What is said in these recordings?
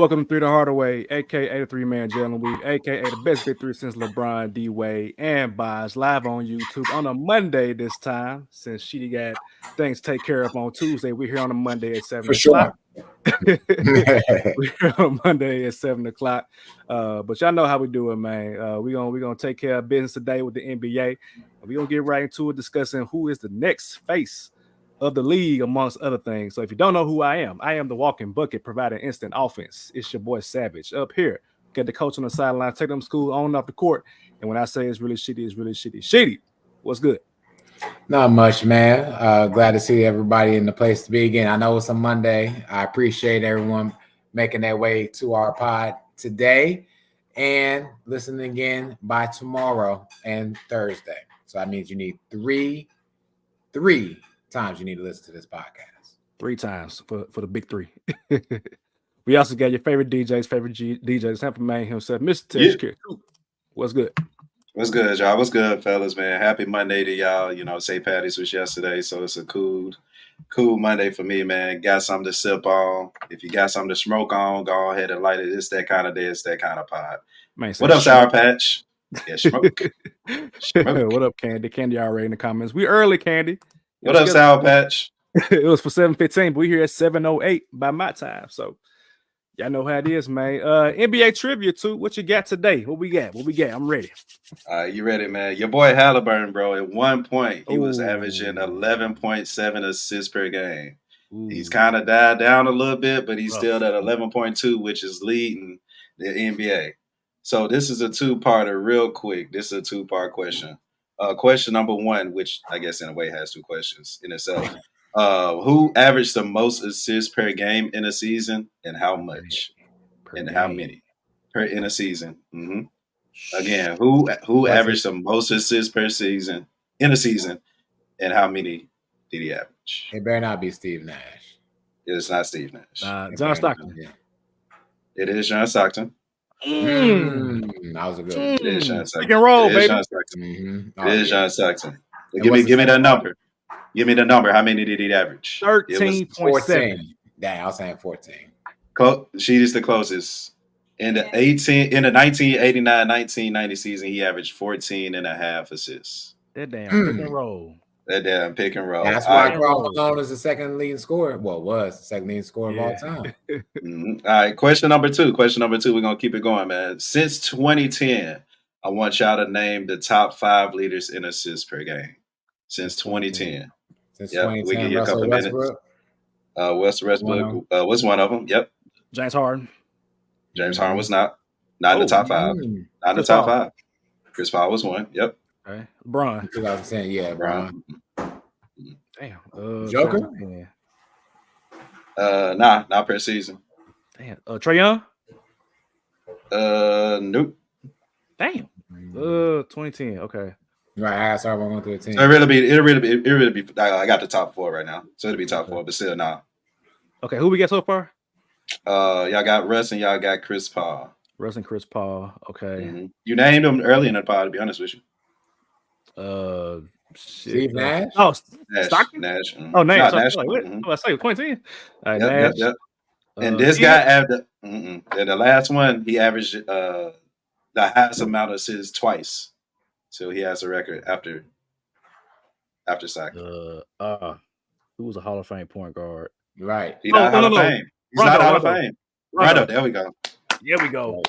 Welcome to the Hardaway, aka the Three-Man Jalen Week, aka the best victory since LeBron, D-Wade, and Boz, live on YouTube on a Monday this time. Since she got things to take care of on Tuesday, we're here on a Monday at 7 For o'clock. sure. We're here on Monday at 7 o'clock. But y'all know how we do it, man. We're gonna take care of business today with the NBA. We're gonna get right into it, discussing who is the next face of the league, amongst other things. So if you don't know who I am the walking bucket providing instant offense. It's your boy Savage up here. Get the coach on the sideline, take them to school, on and off the court. And when I say it's really shitty, it's really shitty. Shitty, what's good? Not much, man. Glad to see everybody in the place to be again. I know it's a Monday. I appreciate everyone making their way to our pod today and listening again by tomorrow and Thursday. So that means you need three times you need to listen to this podcast. 3 times for the big 3. We also got your favorite DJ's DJ, Sample Man himself, Mr. Tesh. What's good? What's good, y'all? What's good, fellas, man? Happy Monday to y'all. You know, St. Patty's was yesterday, so it's a cool Monday for me, man. Got something to sip on. If you got something to smoke on, go ahead and light it. It's that kind of day. It's that kind of pod. Man, what up, Sour Patch? Yeah, smoke. What up, Candy? Candy already in the comments. We early, Candy. What up, Sour Patch? It was for 7:15, but we here at 7:08 by my time. So y'all know how it is, man. NBA trivia too. What you got today? What we got? I'm ready. You ready, man? Your boy Halliburton, bro. At one point, he was averaging 11.7 assists per game. Ooh. He's kind of died down a little bit, but he's still at 11.2, which is leading the NBA. So this is a two-parter, real quick. This is a two-part question. Question number 1, which I guess in a way has 2 questions in itself. Who averaged the most assists per game in a season, and how much, and how many in a season? Mm-hmm. Again, who averaged the most assists per season in a season, and how many did he average? It better not be Steve Nash. It's not Steve Nash. John Stockton. It is John Stockton. That was a good one. It is John Stockton. Pick and roll, baby. John Stockton. It is John Stockton. Give me that number. Give me the number. How many did he average? 13.7. Dang, I was saying 14. She is the closest. In the 1989-1990 season, he averaged 14 and a half assists. That damn pick and roll. That's why Crawford known as the second leading scorer. Well, was the second leading scorer of all time. Mm-hmm. All right, question number 2. We're gonna keep it going, man. Since 2010, I want y'all to name the top 5 leaders in assists per game. Since 2010. Since 2010, we give you a couple minutes. Westbrook was one of them. Yep. James Harden. James Harden was not in the top 5. Not in the top 5. Chris Paul was one. Yep. Okay. LeBron. 2010, yeah, LeBron. Damn. Joker? Not per season. Damn. Trae Young? Nope. Damn. 2010. Okay. Right. Sorry, we're going through the team. So it'll really be. I got the top 4 right now, so it'll be top 4, but still nah. Okay. Who we got so far? Y'all got Russ and y'all got Chris Paul. Russ and Chris Paul. Okay. Mm-hmm. You named them early in the pod, to be honest with you. Steve Nash? Oh, Stockton? Nash. Mm-hmm. Oh, Nash. Nash. What? I say 2010. All right, Nash. Yep. And this guy averaged the last one. He averaged the highest amount of assists twice. So he has a record after Stockton. Who was a Hall of Fame point guard? Right. He's not Hall of Fame. He's not Hall of Fame. Rondo. There we go. There we go.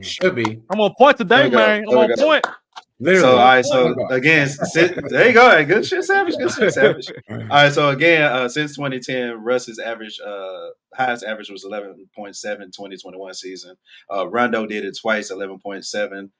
Should be. I'm on point today, man. I'm on point. Literally. So, all right. So, again, there you go. Good shit, Savage. All right. So, again, since 2010, Russ's highest average was 11.7 2021 season. Rondo did it twice, 11.7,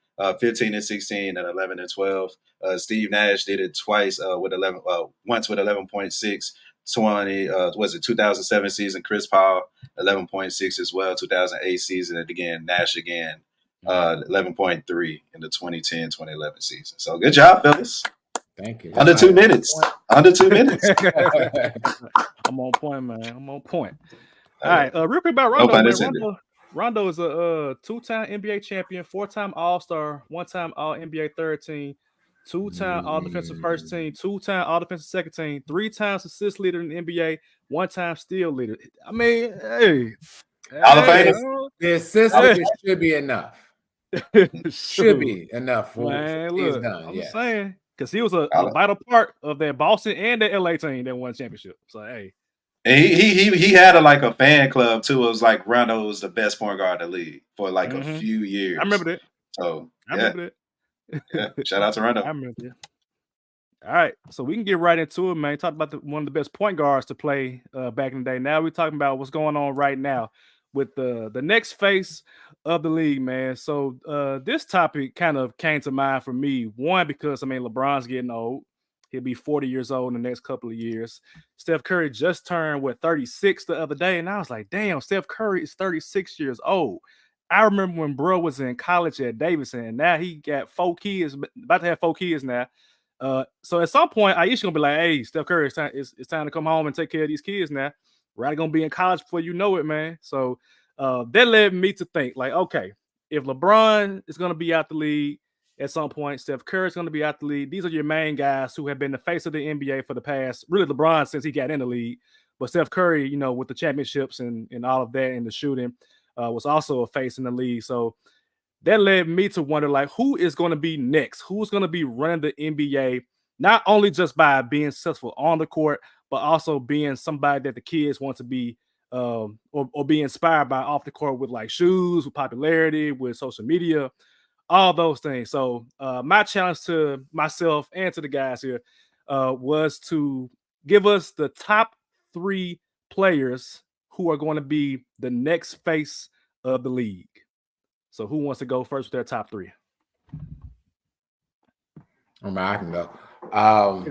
15 and 16, and 11 and 12. Steve Nash did it twice once with 11.6. 2007 season, Chris Paul 11.6 as well, 2008 season, and again Nash 11.3 in the 2010-2011 season. So good job, fellas. Thank you. Under 2 minutes. Under 2 minutes. I'm on point, man. I'm on point. All right, real quick about Rondo. Rondo is a 2-time NBA champion, 4-time All-Star, 1-time All-NBA third team, 2-time All-Defensive first team, 2-time All-Defensive second team, 3 times assist leader in the NBA, 1-time steal leader. I mean, hey, Hall of Fame. The assistant should be enough. Should be enough for man, he's look, done. I'm Yeah, saying because he was a vital part of that Boston and the LA team that won championship. So hey, and he had a fan club too. It was like Rondo was the best point guard in the league for like a few years. I remember that. So I remember that. Yeah, shout out to Rondo. I remember that. All right, so we can get right into it, man. Talk about one of the best point guards to play back in the day. Now we're talking about what's going on right now with the next face of the league, man. So this topic kind of came to mind for me. One, because LeBron's getting old. He'll be 40 years old in the next couple of years. Steph Curry just turned 36 the other day, and I was like, damn, Steph Curry is 36 years old. I remember when bro was in college at Davidson, and now he got 4 kids, about to have 4 kids now. So at some point, Aisha gonna be like, "Hey, Steph Curry, it's time to come home and take care of these kids now. We're gonna be in college before you know it, man." So that led me to think, like, okay, if LeBron is gonna be out the league at some point, Steph Curry is gonna be out the league. These are your main guys who have been the face of the NBA for the past, really LeBron since he got in the league, but Steph Curry, with the championships and all of that and the shooting, was also a face in the league. So that led me to wonder, like, who is going to be next? Who's going to be running the NBA, not only just by being successful on the court, but also being somebody that the kids want to be or be inspired by off the court with, like, shoes, with popularity, with social media, all those things. So my challenge to myself and to the guys here was to give us the top 3 players who are going to be the next face of the league. So who wants to go first with their top 3? I can go. I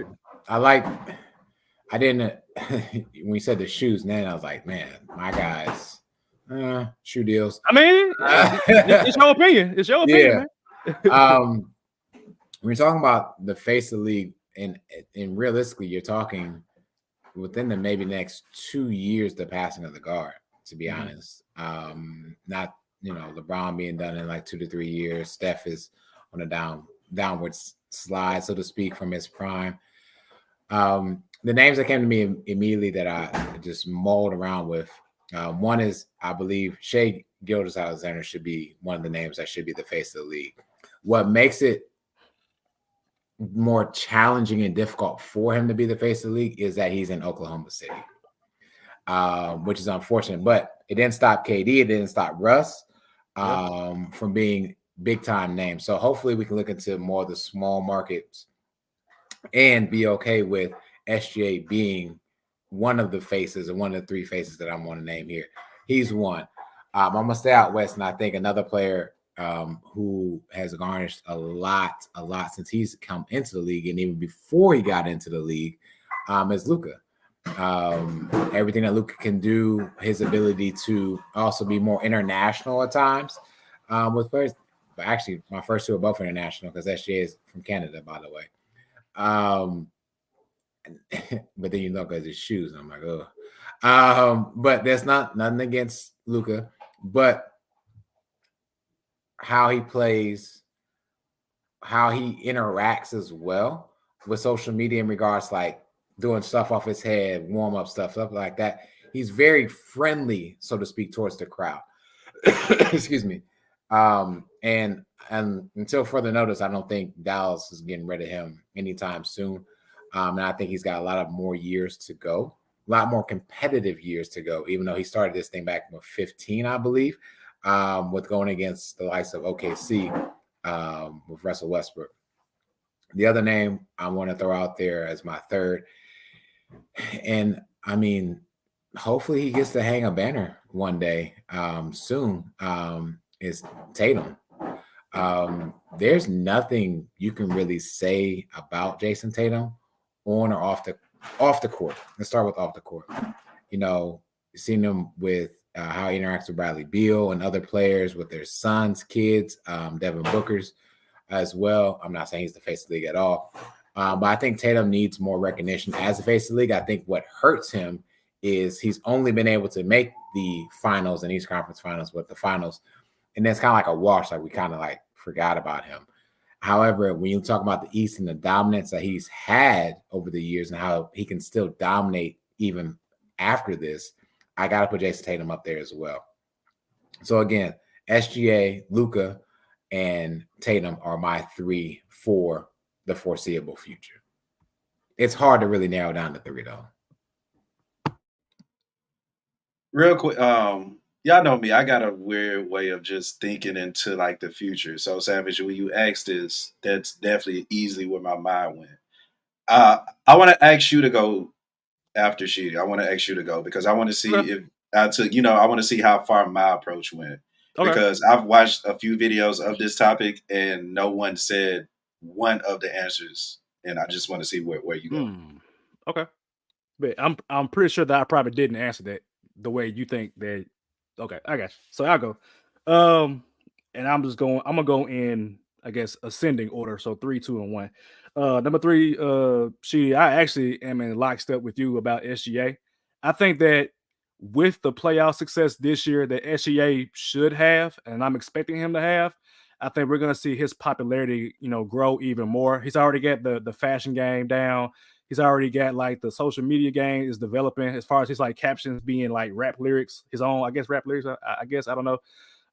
didn't when you said the shoes, then I was like, man, my guys, shoe deals. I mean, it's your opinion. It's your opinion, man. When you're talking about the face of the league, and realistically, you're talking within the maybe next 2 years, the passing of the guard, to be honest. Not LeBron being done in like 2 to 3 years. Steph is on a downward slide, so to speak, from his prime. The names that came to me immediately that I just mulled around with, one is, I believe, Shai Gilgeous-Alexander should be one of the names that should be the face of the league. What makes it more challenging and difficult for him to be the face of the league is that he's in Oklahoma City, which is unfortunate. But it didn't stop KD. It didn't stop Russ from being big-time names. So hopefully we can look into more of the small markets and be okay with SGA being one of the faces, or one of the 3 faces that I want to name here. He's one. I'm going to stay out west, and I think another player who has garnished a lot since he's come into the league, and even before he got into the league, is Luka. Everything that Luka can do, his ability to also be more international at times with players. But actually, my first 2 are both international because SGA is from Canada, by the way. But then because his shoes, I'm like, oh. But there's nothing against Luka, but how he plays, how he interacts as well with social media in regards like doing stuff off his head, warm up stuff like that. He's very friendly, so to speak, towards the crowd. Excuse me. And until further notice, I don't think Dallas is getting rid of him anytime soon. And I think he's got a lot of more years to go, a lot more competitive years to go, even though he started this thing back with 15, I believe, with going against the likes of OKC with Russell Westbrook. The other name I want to throw out there as my 3rd, and I mean, hopefully he gets to hang a banner one day soon, is Tatum. There's nothing you can really say about Jason Tatum on or off the court. Let's start with off the court. You've seen him with how he interacts with Bradley Beal and other players, with their sons, kids, Devin Booker's as well. I'm not saying he's the face of the league at all, but I think Tatum needs more recognition as the face of the league. I think what hurts him is he's only been able to make the finals and East Conference finals with the finals, and it's kind of like a wash, like we kind of like forgot about him. However, when you talk about the East and the dominance that he's had over the years and how he can still dominate even after this, I got to put Jason Tatum up there as well. So again, SGA, Luka, and Tatum are my 3 for the foreseeable future. It's hard to really narrow down to 3 though. Real quick, y'all know me. I got a weird way of just thinking into like the future. So Savage, when you asked this, that's definitely easily where my mind went. I want to ask you to go after Sheedy. I want to ask you to go because I want to see Okay. if I took, I want to see how far my approach went. Okay. Because I've watched a few videos of this topic and no one said one of the answers. And I just want to see where you go. Okay. But I'm pretty sure that I probably didn't answer that the way you think that. Okay, I got you. So I'll go. And I'm gonna go in, I guess, ascending order. So 3, 2, and 1. Number 3, Sheedy, I actually am in lockstep with you about SGA. I think that with the playoff success this year that SGA should have, and I'm expecting him to have, I think we're gonna see his popularity, grow even more. He's already got the fashion game down. He's already got like the social media game is developing as far as his like captions being like rap lyrics, his own, I guess, rap lyrics. I guess I don't know.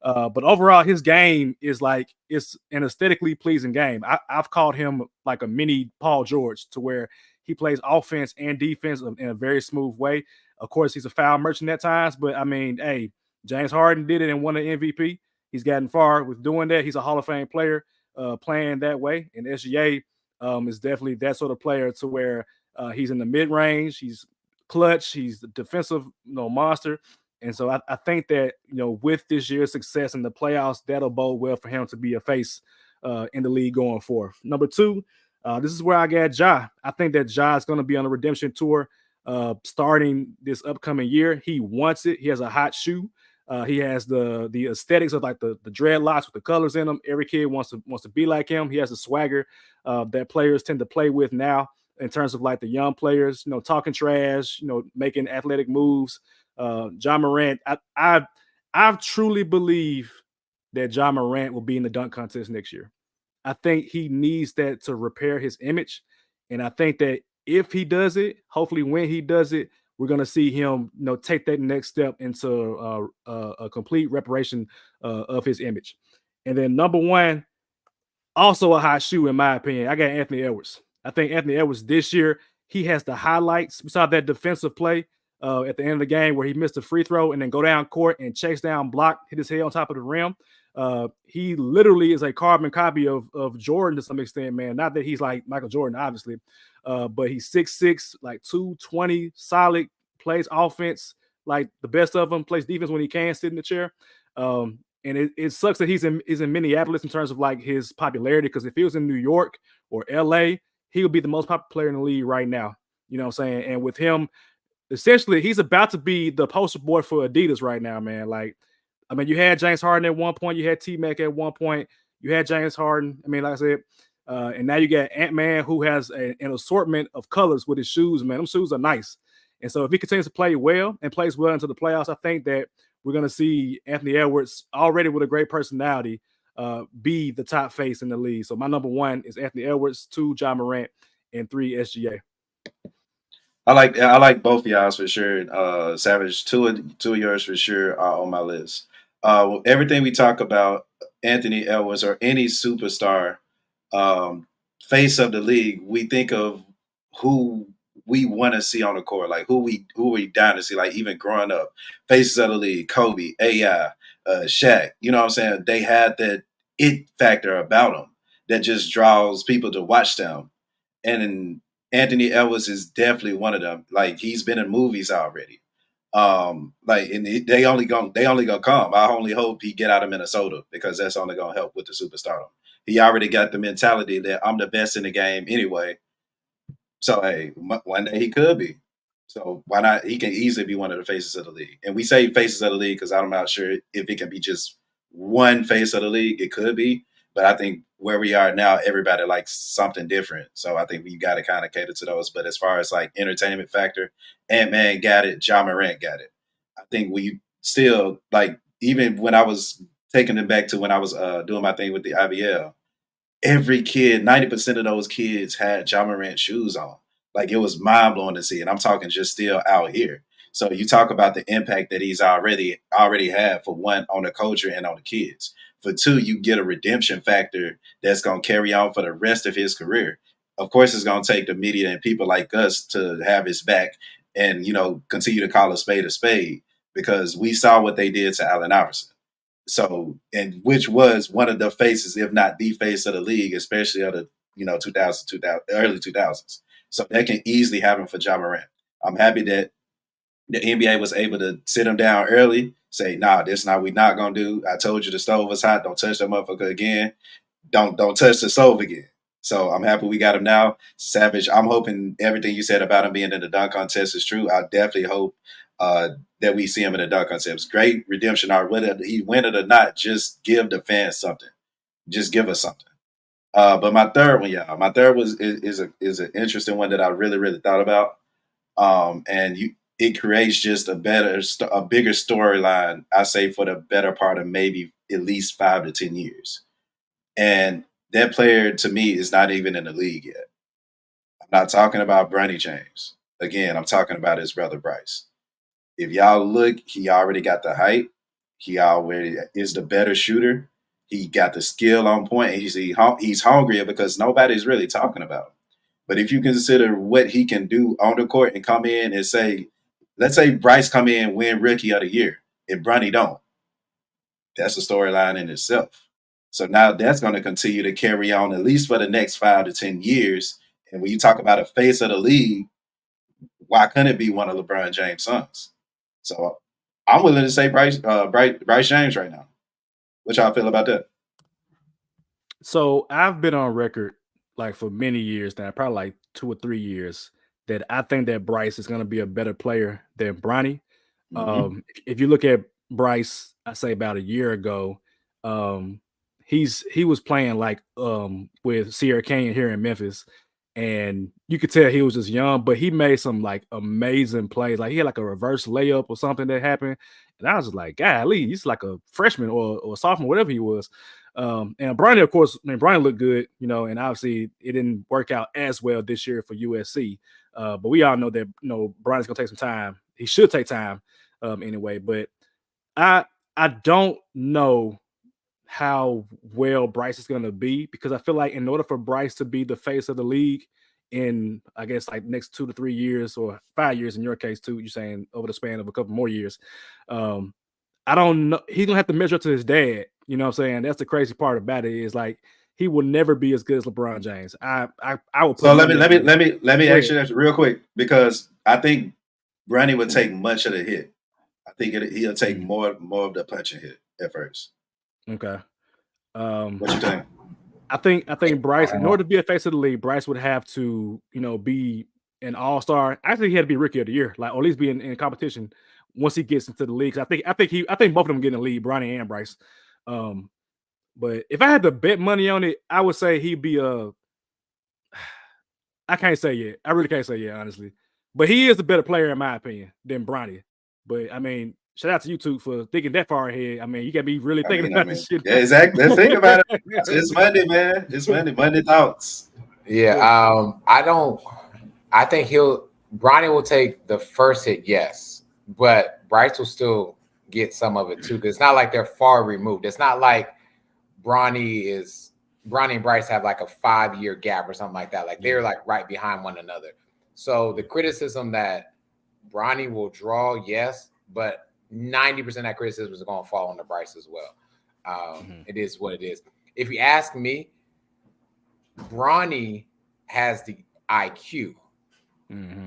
But overall, his game is like it's an aesthetically pleasing game. I've called him like a mini Paul George to where he plays offense and defense in a very smooth way. Of course, he's a foul merchant at times, but I mean, hey, James Harden did it and won an MVP. He's gotten far with doing that. He's a Hall of Fame player playing that way. And SGA is definitely that sort of player to where he's in the mid range. He's clutch. He's the defensive monster. And so I think that, with this year's success in the playoffs, that'll bode well for him to be a face in the league going forward. Number 2, this is where I got Ja. I think that Ja is going to be on a redemption tour starting this upcoming year. He wants it. He has a hot shoe. He has the aesthetics of like the dreadlocks with the colors in them. Every kid wants to be like him. He has a swagger that players tend to play with now in terms of like the young players, talking trash, making athletic moves. Ja Morant, I truly believe that Ja Morant will be in the dunk contest next year. I think he needs that to repair his image. And I think that if he does it, hopefully when he does it, we're going to see him, take that next step into a complete reparation of his image. And then number 1, also a hot shoe in my opinion, I got Anthony Edwards. I think Anthony Edwards this year, he has the highlights. We saw that defensive play at the end of the game where he missed a free throw and then go down court and chase down, block, hit his head on top of the rim. He literally is a carbon copy of Jordan to some extent, man. Not that he's like Michael Jordan, obviously, but he's 6'6", like 220, solid, plays offense like the best of them, plays defense when he can, sit in the chair. And it sucks that he's in Minneapolis in terms of like his popularity, because if he was in New York or LA, he would be the most popular player in the league right now. You know what I'm saying? And with him, essentially, he's about to be the poster boy for Adidas right now, man. Like, I mean, you had James Harden at one point, you had T-Mac at one point, you had James Harden. I mean, like I said, and now you got Ant-Man, who has an assortment of colors with his shoes, man. Them shoes are nice. And so if he continues to play well and plays well into the playoffs, I think that we're going to see Anthony Edwards, already with a great personality, be the top face in the league. So my number 1 is Anthony Edwards, 2, Ja Morant, and 3, SGA. I like both of y'all's for sure. Savage, two of yours for sure are on my list. Everything we talk about, Anthony Edwards or any superstar, face of the league, we think of who we want to see on the court, like who we down to see, like even growing up, faces of the league, Kobe, AI, Shaq. You know what I'm saying? They had that it factor about them that just draws people to watch them. And Anthony Edwards is definitely one of them. Like he's been in movies already. And they only gonna come. I only hope he get out of Minnesota because that's only gonna help with the superstardom. He already got the mentality that I'm the best in the game anyway. So hey, one day he could be. So why not? He can easily be one of the faces of the league. And we say faces of the league because I'm not sure if it can be just one face of the league. It could be, but I think where we are now, everybody likes something different. So I think we got to kind of cater to those. But as far as like entertainment factor, Ant-Man got it, Ja Morant got it. I think we still like, even when I was taking it back to when I was doing my thing with the IBL, every kid, 90% of those kids had Ja Morant shoes on. Like it was mind blowing to see. And I'm talking just still out here. So you talk about the impact that he's already had, for one, on the culture and on the kids. For two, you get a redemption factor that's going to carry on for the rest of his career. Of course, it's going to take the media and people like us to have his back and, continue to call a spade, because we saw what they did to Allen Iverson. So, and which was one of the faces, if not the face of the league, especially of the 2000, early 2000s. So that can easily happen for Ja Morant. I'm happy that the NBA was able to sit him down early, say, "Nah, this not we not gonna do. I told you the stove was hot. Don't touch that motherfucker again. Don't touch the stove again." So I'm happy we got him now. Savage, I'm hoping everything you said about him being in the dunk contest is true. I definitely hope that we see him in the dunk contest. Great redemption art. Whether he win it or not, just give the fans something. Just give us something. But my third one, is an interesting one that I really, really thought about. It creates just a bigger storyline, I say, for the better part of maybe at least 5 to 10 years. And that player, to me, is not even in the league yet. I'm not talking about Bronny James. Again, I'm talking about his brother Bryce. If y'all look, he already got the height. He already is the better shooter. He got the skill on point. And he's hungrier because nobody's really talking about him. But if you consider what he can do on the court and come in and say, let's say Bryce come in and win Rookie of the Year, if Bronny don't, that's a storyline in itself. So now that's going to continue to carry on at least for the next 5 to 10 years. And when you talk about a face of the league, why couldn't it be one of LeBron James' sons? So I'm willing to say Bryce James right now. What y'all feel about that? So I've been on record like for many years now, probably like 2 or 3 years, that I think that Bryce is going to be a better player than Bronny. If you look at Bryce, I say about a year ago, he was playing like with Sierra Canyon here in Memphis, and you could tell he was just young, but he made some like amazing plays. Like he had like a reverse layup or something that happened, and I was just like, golly, he's like a freshman or sophomore, whatever he was. And Bronny, of course, Bronny looked good, and obviously it didn't work out as well this year for USC. But we all know that Bronny's gonna take some time. He should take time anyway. But I don't know how well Bryce is gonna be, because I feel like in order for Bryce to be the face of the league in, I guess, like next 2 to 3 years or 5 years in your case too, you're saying over the span of a couple more years. I don't know. He's gonna have to measure up to his dad. You know what I'm saying? That's the crazy part about it, is like he will never be as good as LeBron James. I will put. So let me ask you that real quick, because I think Bronny would take much of the hit. I think he'll take more of the punching hit at first. Okay. What you think? I think Bryce, in order to be a face of the league, Bryce would have to, be an all-star. Actually, he had to be Rookie of the Year, like, or at least be in competition once he gets into the league. I think both of them get in the league, Bronny and Bryce. But if I had to bet money on it, I would say he'd be I can't say yet. I really can't say yet, honestly. But he is a better player, in my opinion, than Bronny. But I mean, shout out to you two for thinking that far ahead. I mean, you gotta be really thinking about this shit. Yeah, exactly. Let's think about it. It's Monday, man. It's Monday thoughts. Yeah. I think Bronny will take the first hit, yes, but Bryce will still get some of it too, because it's not like they're far removed. It's not like Bronny and Bryce have like a 5-year gap or something like that. Like they're like right behind one another. So the criticism that Bronny will draw, yes, but 90% of that criticism is going to fall on the Bryce as well. It is what it is. If you ask me, Bronny has the IQ.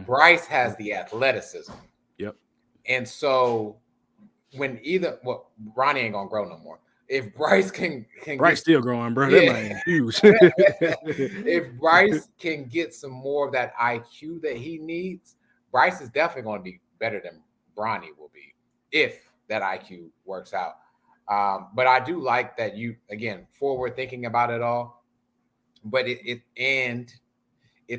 Bryce has the athleticism. Yep. And so when Bronny ain't gonna grow no more. If Bryce can Bryce still growing, bro. That man huge. If Bryce can get some more of that IQ that he needs, Bryce is definitely going to be better than Bronny will be if that IQ works out. But I do like that you, again, forward thinking about it all. But it's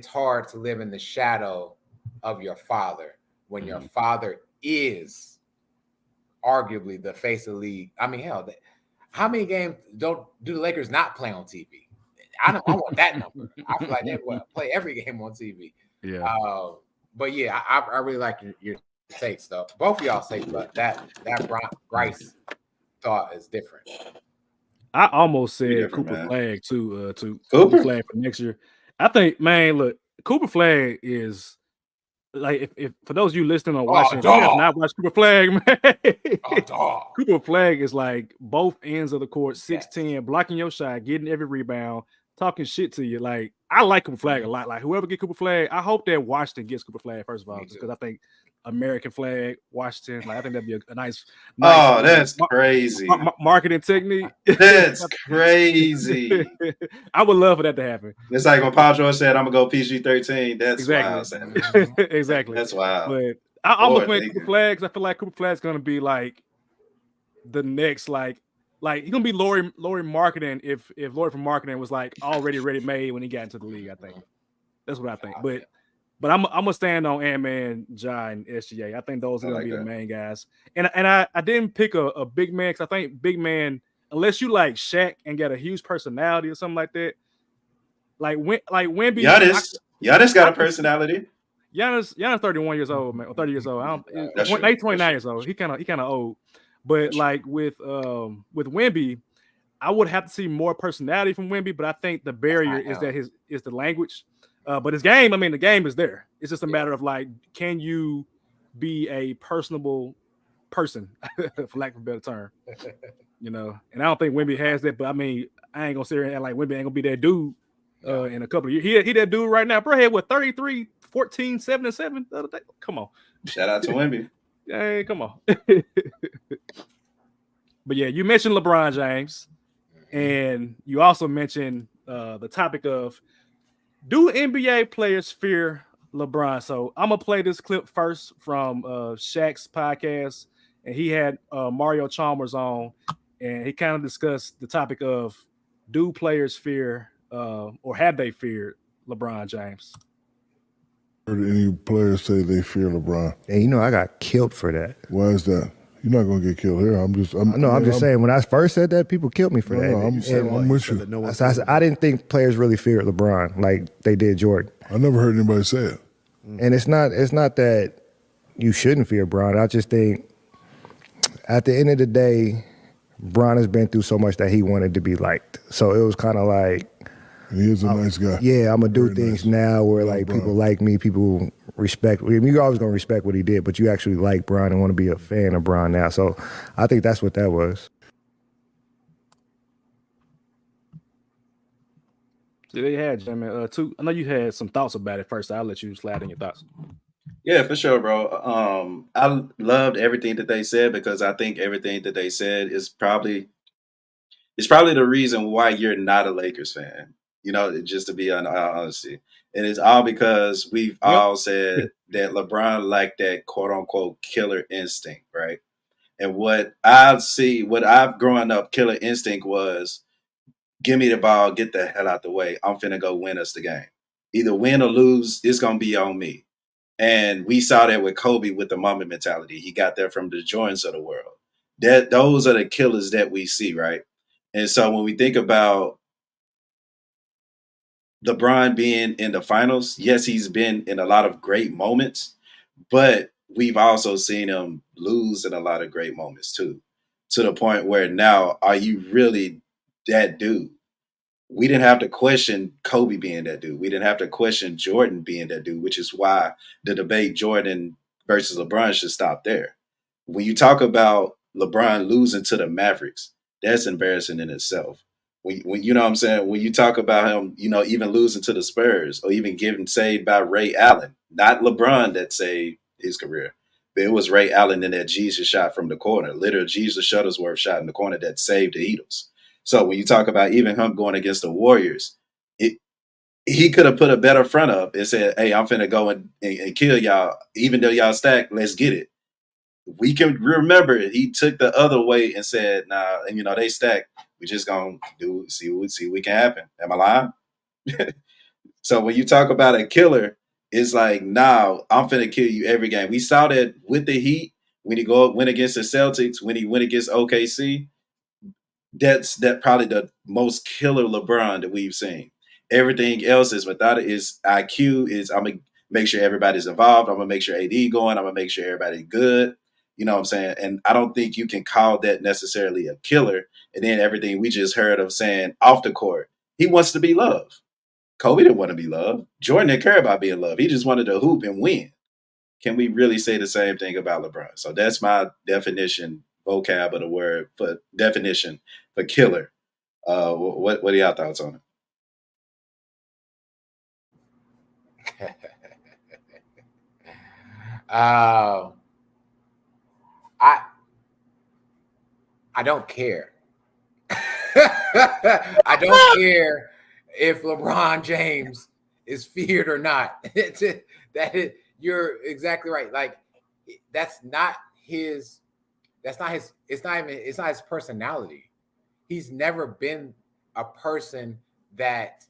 hard to live in the shadow of your father when your father is arguably the face of the league. I mean, hell, how many games do the Lakers not play on TV? I want that number. I feel like they play every game on TV. Yeah. But yeah, I really like your takes though. Both of y'all take, but that Bryce thought is different. I almost said Cooper Flag too. Cooper Flag for next year. I think, man, look, Cooper Flag is like if for those of you listening or watching, if you have not watched Cooper Flag, man, Cooper Flag is like both ends of the court, 6'10", blocking your shot, getting every rebound, talking shit to you. Like I like Cooper Flag a lot. Like whoever get Cooper Flag, I hope that Washington gets Cooper Flag first of all, just because I think American flag, Washington. Like I think that'd be a nice. Oh, that's crazy. Marketing technique. That's crazy. I would love for that to happen. It's like when Paul George said, "I'm gonna go PG-13." That's exactly. wild. Exactly. That's wild. But I'm looking at Cooper Flag because I feel like Cooper Flag's gonna be like the next like he's gonna be Laurie marketing if Laurie from marketing was like already ready made when he got into the league. I think that's what I think. But I'm gonna stand on Ant-Man, Ja, and SGA. I think those are gonna be the main guys. And I didn't pick a big man because I think big man, unless you like Shaq and got a huge personality or something like that, like Wemby. Giannis got a personality. Giannis 31 years old, man, or 30 years old. He's 29 years old. He kind of old. But like with Wemby, I would have to see more personality from Wemby. But I think the barrier is the language. But his game, I mean, the game is there. It's just a matter of like, can you be a personable person, for lack of a better term, you know? And I don't think Wemby has that. But I mean, I ain't gonna sit here and act like Wemby ain't gonna be that dude in a couple of years. He that dude right now. Bro had what 33, 14, 7 and 7 the other day. Come on. Shout out to Wemby. Hey, come on. But yeah, you mentioned LeBron James, and you also mentioned the topic of, do NBA players fear LeBron? So I'm gonna play this clip first from Shaq's podcast, and he had Mario Chalmers on, and he kind of discussed the topic of, do players fear or have they feared LeBron James? Heard any players say they fear LeBron? And you know, I got killed for that. Why is that? You're not gonna get killed here. I'm just saying. When I first said that, people killed me for that. I'm with you. I didn't think players really feared LeBron like they did Jordan. I never heard anybody say it. And it's not that you shouldn't fear Bron. I just think at the end of the day, Bron has been through so much that he wanted to be liked. So it was kind of like, and he is a nice guy. Yeah, I'm gonna do things now where like people like me, people respect. I mean, you're always gonna respect what he did, but you actually like Bron and want to be a fan of Bron now. So I think that's what that was. So they had Jimmy. I know you had some thoughts about it first. I'll let you slide in your thoughts. Yeah, for sure, bro. I loved everything that they said because I think everything that they said is probably the reason why you're not a Lakers fan. You know, just to be honest, and it's all because we've all said that LeBron lacked that quote unquote killer instinct, right? And what I've grown up, killer instinct was, give me the ball, get the hell out the way. I'm finna go win us the game. Either win or lose, it's gonna be on me. And we saw that with Kobe with the Mamba mentality. He got that from the Jordans of the world. Those are the killers that we see, right? And so when we think about LeBron being in the finals, yes, he's been in a lot of great moments, but we've also seen him lose in a lot of great moments too, to the point where now, are you really that dude? We didn't have to question Kobe being that dude. We didn't have to question Jordan being that dude, which is why the debate Jordan versus LeBron should stop there. When you talk about LeBron losing to the Mavericks, that's embarrassing in itself. When you know what I'm saying, when you talk about him, you know, even losing to the Spurs or even getting saved by Ray Allen, not LeBron that saved his career, but it was Ray Allen in that Jesus shot from the corner, literal Jesus Shuttlesworth shot in the corner that saved the Eagles. So when you talk about even him going against the Warriors, he could have put a better front up and said, hey, I'm finna go and kill y'all. Even though y'all stacked, let's get it. We can remember he took the other way and said, nah, and you know, they stacked. We just gonna see what can happen. Am I lying? So when you talk about a killer, it's like, nah, I'm finna kill you every game. We saw that with the Heat when he went against the Celtics, when he went against OKC. That's probably the most killer LeBron that we've seen. Everything else is without it is IQ. Is I'm gonna make sure everybody's involved. I'm going to make sure AD going. I'm going to make sure everybody's good. You know what I'm saying? And I don't think you can call that necessarily a killer. And then everything we just heard of saying off the court, he wants to be loved. Kobe didn't want to be loved. Jordan didn't care about being loved. He just wanted to hoop and win. Can we really say the same thing about LeBron? So that's my definition, vocab of the word for definition for killer. What are y'all thoughts on it? I don't care. I don't care if LeBron James is feared or not. You're exactly right. Like it's not his personality. He's never been a person that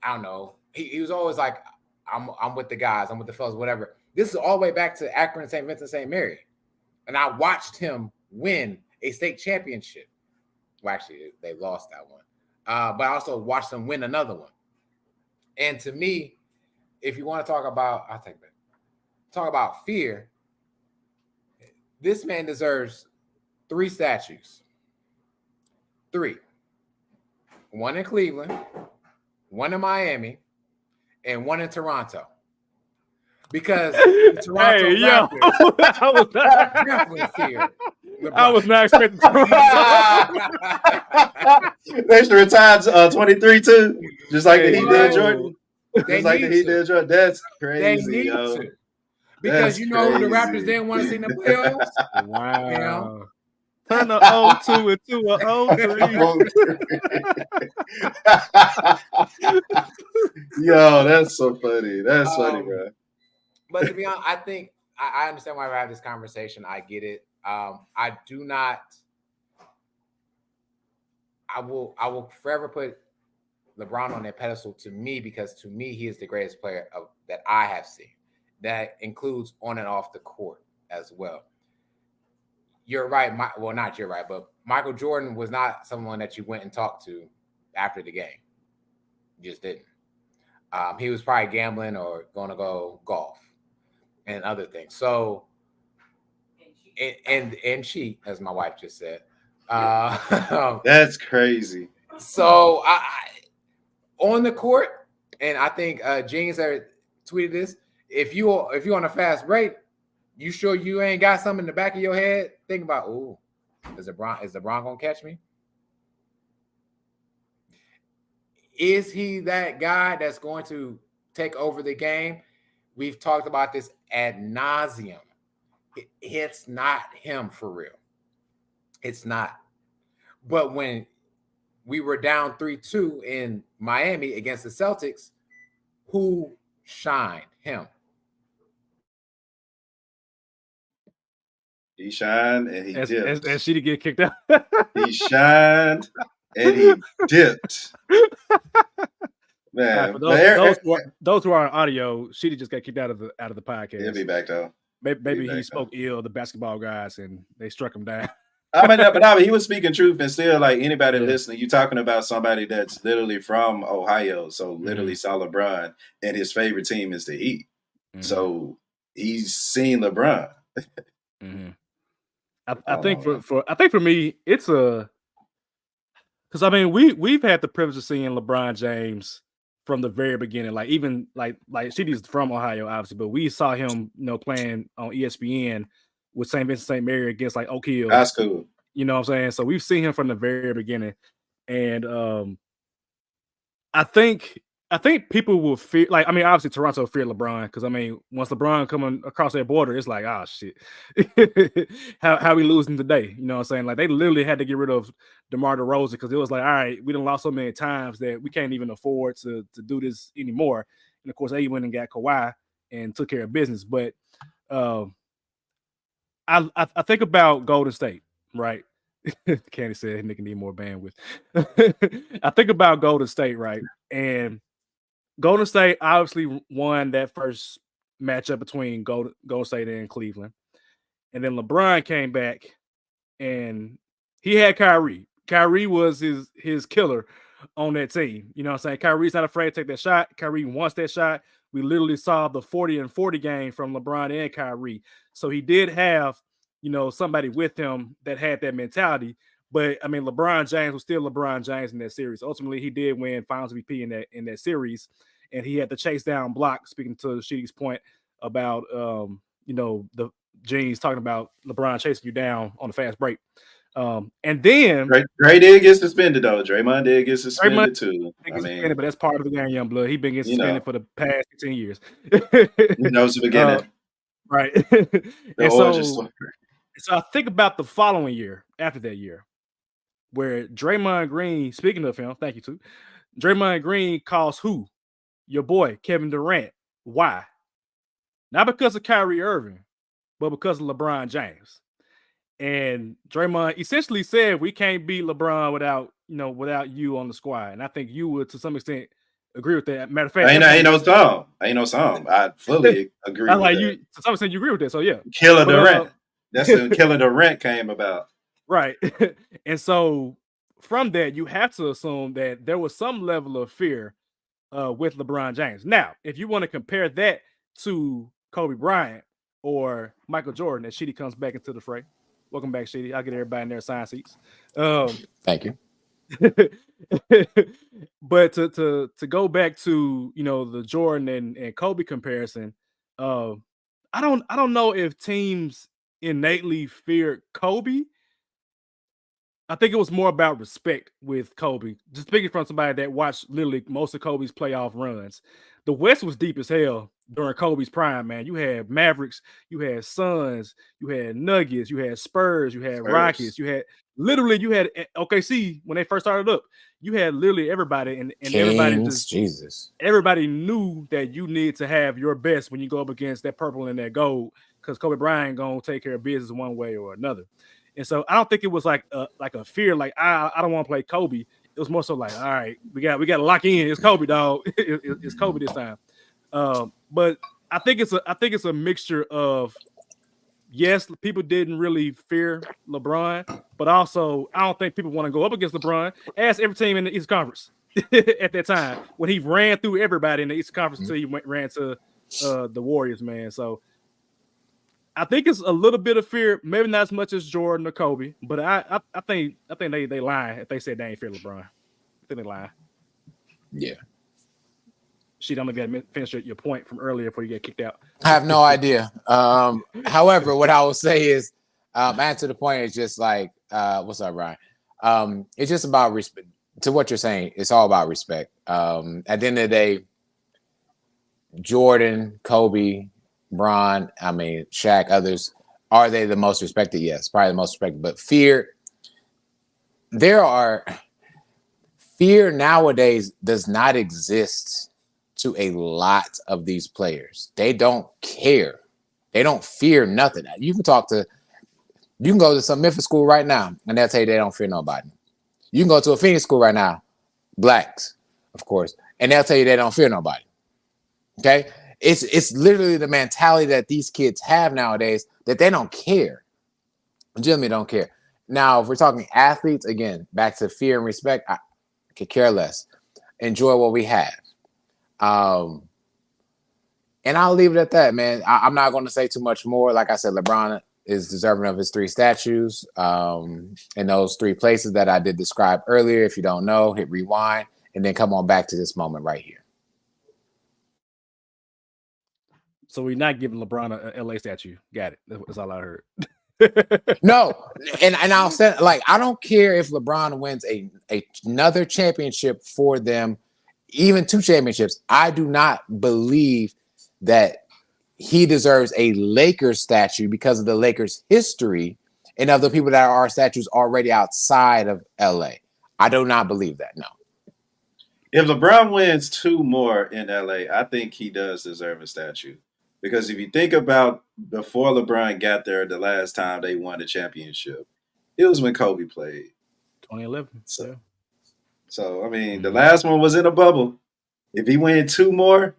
I don't know. He was always like, I'm with the guys, I'm with the fellas, whatever. This is all the way back to Akron, St. Vincent, St. Mary. And I watched him win a state championship. Well, actually, they lost that one. But I also watched them win another one. And to me, if you want to talk about, I'll take that. Talk about fear. This man deserves 3 statues. 3. 1 in Cleveland, 1 in Miami, and 1 in Toronto. Because the Toronto Raptors definitely fear LeBron. I was not expecting Toronto. They should retire 23 too, just like the Heat did Jordan. Just like the Heat did Jordan. That's crazy, yo. To. Because the Raptors didn't want to see in the playoffs. Wow. You know? Turn the 0-2 into a 0-3. Yo, that's so funny. That's funny, bro. But to be honest, I think I understand why we have this conversation. I get it. I do not. I will forever put LeBron on that pedestal to me, because to me he is the greatest player that I have seen. That includes on and off the court as well. You're right. Not you're right, but Michael Jordan was not someone that you went and talked to after the game. You just didn't. He was probably gambling or going to go golf and other things. So, and she, as my wife just said. That's crazy. So, I on the court, and I think Jeans tweeted this. If you on a fast break, you sure you ain't got something in the back of your head? Think about, is LeBron gonna catch me? Is he that guy that's going to take over the game? We've talked about this ad nauseum. It's not him for real. It's not. But when we were down 3-2 in Miami against the Celtics, who shined? Him. He shined and he dipped. And she did get kicked out. He shined and he dipped. Man, those who are on audio, she just got kicked out of the podcast. He'll be back though. Maybe he spoke ill of the basketball guys and they struck him down. I mean, he was speaking truth, and still, like anybody listening, you're talking about somebody that's literally from Ohio, so literally saw LeBron, and his favorite team is the Heat. Mm-hmm. So he's seen LeBron. Mm-hmm. I think for me, it's because I mean we've had the privilege of seeing LeBron James from the very beginning, like even like she's from Ohio, obviously, but we saw him, playing on ESPN with St. Vincent St. Mary against like Oak Hill. That's cool. You know what I'm saying? So we've seen him from the very beginning. And I think people will fear, like, I mean, obviously Toronto fear LeBron, because I mean, once LeBron coming across their border, it's like, oh shit. how we losing today? You know what I'm saying? Like they literally had to get rid of DeMar DeRozan because it was like, all right, we done lost so many times that we can't even afford to do this anymore. And of course, they went and got Kawhi and took care of business. But I think about Golden State, right? Candy said nigga need more bandwidth. I think about Golden State, right? And Golden State obviously won that first matchup between Golden State and Cleveland. And then LeBron came back and he had Kyrie. Kyrie was his killer on that team. You know what I'm saying? Kyrie's not afraid to take that shot. Kyrie wants that shot. we literally saw the 40 and 40 game from LeBron and Kyrie. So he did have, somebody with him that had that mentality. But I mean, LeBron James was still LeBron James in that series. Ultimately, he did win Finals MVP in that series, and he had the chase down block. Speaking to Sheedy's point about the Genies talking about LeBron chasing you down on the fast break. And then Dre did get suspended though. Draymond did get suspended too. But that's part of the game, young blood. He's been getting suspended for the past 10 years. The beginning. Right. So I think about the following year, after that year, where Draymond Green, speaking of him, thank you too. Draymond Green calls who? Your boy, Kevin Durant. Why? Not because of Kyrie Irving, but because of LeBron James. And Draymond essentially said, we can't beat LeBron without you on the squad. And I think you would, to some extent, agree with that. Matter of fact, ain't no song. I fully agree with that. To some extent, you agree with that. So yeah. Killer Durant. That's when Killer Durant came about. Right. And so from that, you have to assume that there was some level of fear with LeBron James. Now, if you want to compare that to Kobe Bryant or Michael Jordan, as Sheedy comes back into the fray. Welcome back, Sheedy. I'll get everybody in their assigned seats. Thank you. But to go back to the Jordan and Kobe comparison, I don't know if teams innately feared Kobe. I think it was more about respect with Kobe. Just speaking from somebody that watched literally most of Kobe's playoff runs. The West was deep as hell during Kobe's prime, man. You had Mavericks, you had Suns, you had Nuggets, you had Spurs, you had Rockets, you had OKC when they first started up. You had literally everybody, and Kings, everybody knew that you need to have your best when you go up against that purple and that gold, because Kobe Bryant gonna take care of business one way or another. And so I don't think it was like a fear, like I don't want to play Kobe. It was more so like, all right, we got to lock in. It's Kobe, dog. It's Kobe this time. But I think it's a mixture of, yes, people didn't really fear LeBron, but also I don't think people want to go up against LeBron. Ask every team in the East Conference at that time when he ran through everybody in the East Conference until he ran to the Warriors, man. So I think it's a little bit of fear, maybe not as much as Jordan or Kobe, but I think they lying if they said they ain't fear LeBron. I think they lying. Yeah. She don't got to finish your point from earlier before you get kicked out. I have no idea. However, what I will say is, answer the point is just like, what's up, Ryan? It's just about respect. To what you're saying, it's all about respect. At the end of the day, Jordan, Kobe, Bron, Shaq, others, are they the most respected? Yes, probably the most respected. But fear nowadays does not exist to a lot of these players. They don't care. They don't fear nothing. You can go to some Memphis school right now, and they'll tell you they don't fear nobody. You can go to a Phoenix school right now, blacks, of course, and they'll tell you they don't fear nobody. Okay? It's literally the mentality that these kids have nowadays that they don't care. Legitimately don't care. Now, if we're talking athletes, again, back to fear and respect, I could care less. Enjoy what we have. And I'll leave it at that, man. I'm not going to say too much more. Like I said, LeBron is deserving of his 3 statues in those 3 places that I did describe earlier. If you don't know, hit rewind and then come on back to this moment right here. So we're not giving LeBron a LA statue. Got it. That's all I heard. No, and I'll say, like, I don't care if LeBron wins another championship for them, even 2 championships. I do not believe that he deserves a Lakers statue because of the Lakers' history and of the people that are statues already outside of LA. I do not believe that. No. If LeBron wins 2 more in LA, I think he does deserve a statue. Because if you think about before LeBron got there, the last time they won the championship, it was when Kobe played. 2011. So the last one was in a bubble. If he wins 2 more,